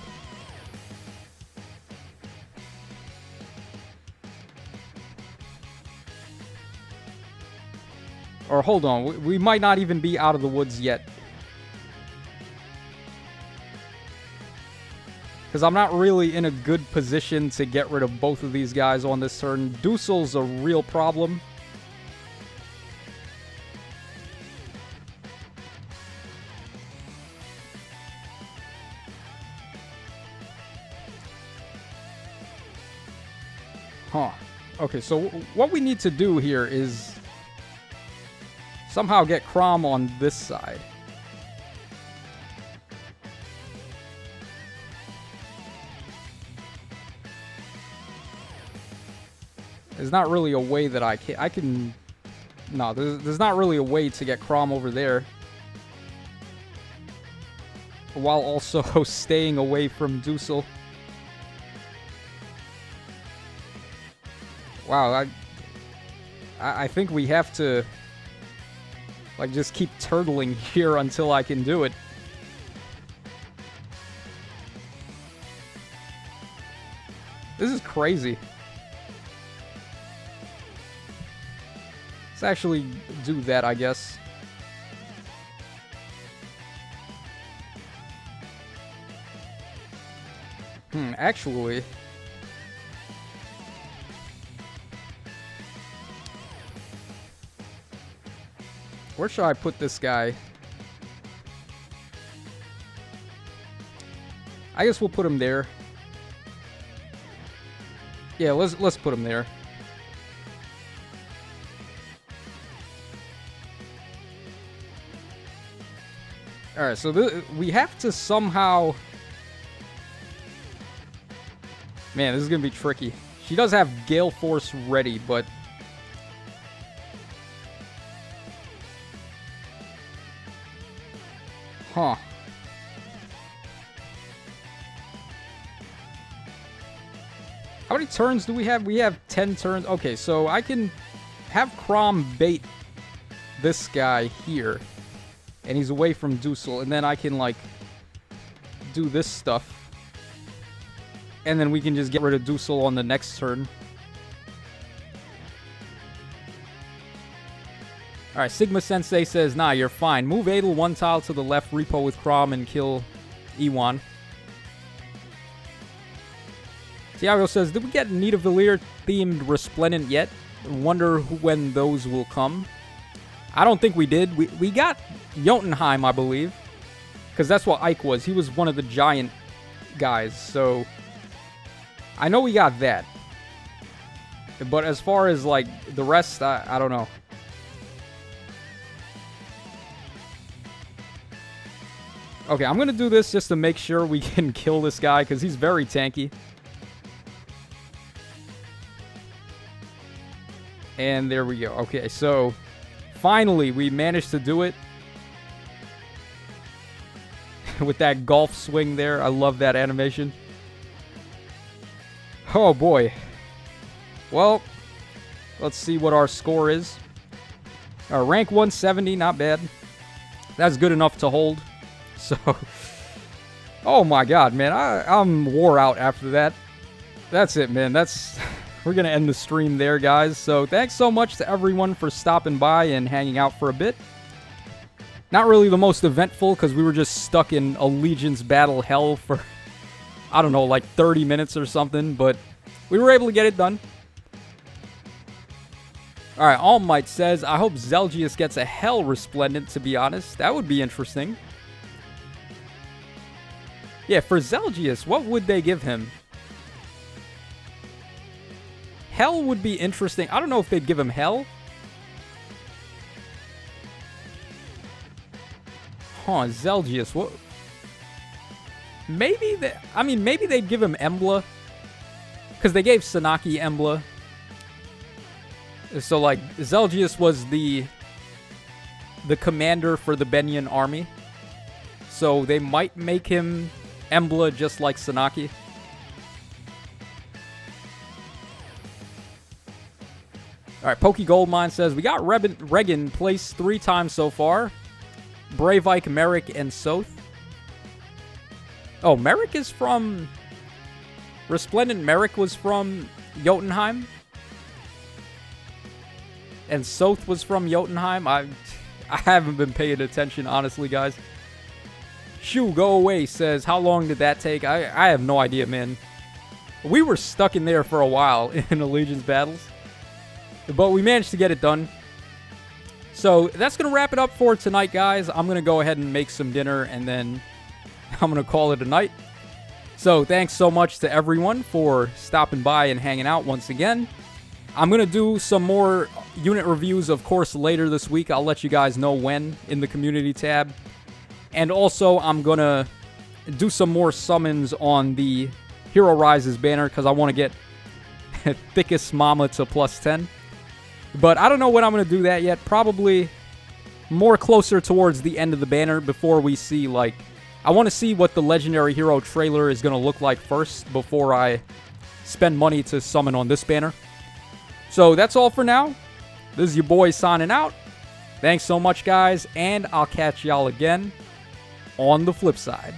Or hold on. We might not even be out of the woods yet. Because I'm not really in a good position to get rid of both of these guys on this turn. Dusel's a real problem. Huh. Okay, so what we need to do here is somehow get Chrom on this side. There's not really a way that I can... No, there's not really a way to get Chrom over there. While also staying away from Dusel. Wow, I think we have to... like, just keep turtling here until I can do it. This is crazy. Let's actually do that, I guess. Actually... where should I put this guy? I guess we'll put him there. Yeah, let's put him there. Alright, so we have to somehow... Man, this is going to be tricky. She does have Gale Force ready, but... Huh. How many turns do we have? We have 10 turns. Okay, so I can have Chrom bait this guy here. And he's away from Dusel. And then I can, like, do this stuff. And then we can just get rid of Dusel on the next turn. Alright, Sigma Sensei says, nah, you're fine. Move Adel one tile to the left, repo with Chrom, and kill Ewan. Tiago says, did we get Nidavellir themed Resplendent yet? Wonder when those will come. I don't think we did. We got Jotunheim, I believe. Because that's what Ike was. He was one of the giant guys, so... I know we got that. But as far as, like, the rest, I don't know. Okay, I'm going to do this just to make sure we can kill this guy, because he's very tanky. And there we go. Okay, so finally we managed to do it. With that golf swing there. I love that animation. Oh, boy. Well, let's see what our score is. Rank 170, not bad. That's good enough to hold. So, oh my god, man. I'm wore out after that. That's it, man. We're going to end the stream there, guys. So, thanks so much to everyone for stopping by and hanging out for a bit. Not really the most eventful, because we were just stuck in Allegiance battle hell for, I don't know, like 30 minutes or something, but we were able to get it done. Alright, All Might says, I hope Zelgius gets a Hell Resplendent, to be honest. That would be interesting. Yeah, for Zelgius, what would they give him? Hell would be interesting. I don't know if they'd give him Hell. Huh, Zelgius, what? Maybe maybe they'd give him Embla. Because they gave Sanaki Embla. So, like, Zelgius was the commander for the Benyan army. So, they might make him Embla just like Sanaki. Alright, Pokey Goldmine says, we got Regan placed 3 times so far. Bravike, Merrick, and Soth. Oh, Merrick is from... Resplendent Merrick was from Jotunheim. And Soth was from Jotunheim. I haven't been paying attention, honestly, guys. Shoo, go away, says, how long did that take? I have no idea, man. We were stuck in there for a while in Allegiance battles. But we managed to get it done. So, that's going to wrap it up for tonight, guys. I'm going to go ahead and make some dinner, and then I'm going to call it a night. So, thanks so much to everyone for stopping by and hanging out once again. I'm going to do some more unit reviews, of course, later this week. I'll let you guys know when in the community tab. And also, I'm going to do some more summons on the Hero Rises banner, because I want to get Thickest Mama to +10. But I don't know when I'm going to do that yet. Probably more closer towards the end of the banner before we see, like... I want to see what the Legendary Hero trailer is going to look like first before I spend money to summon on this banner. So that's all for now. This is your boy signing out. Thanks so much, guys, and I'll catch y'all again on the flip side.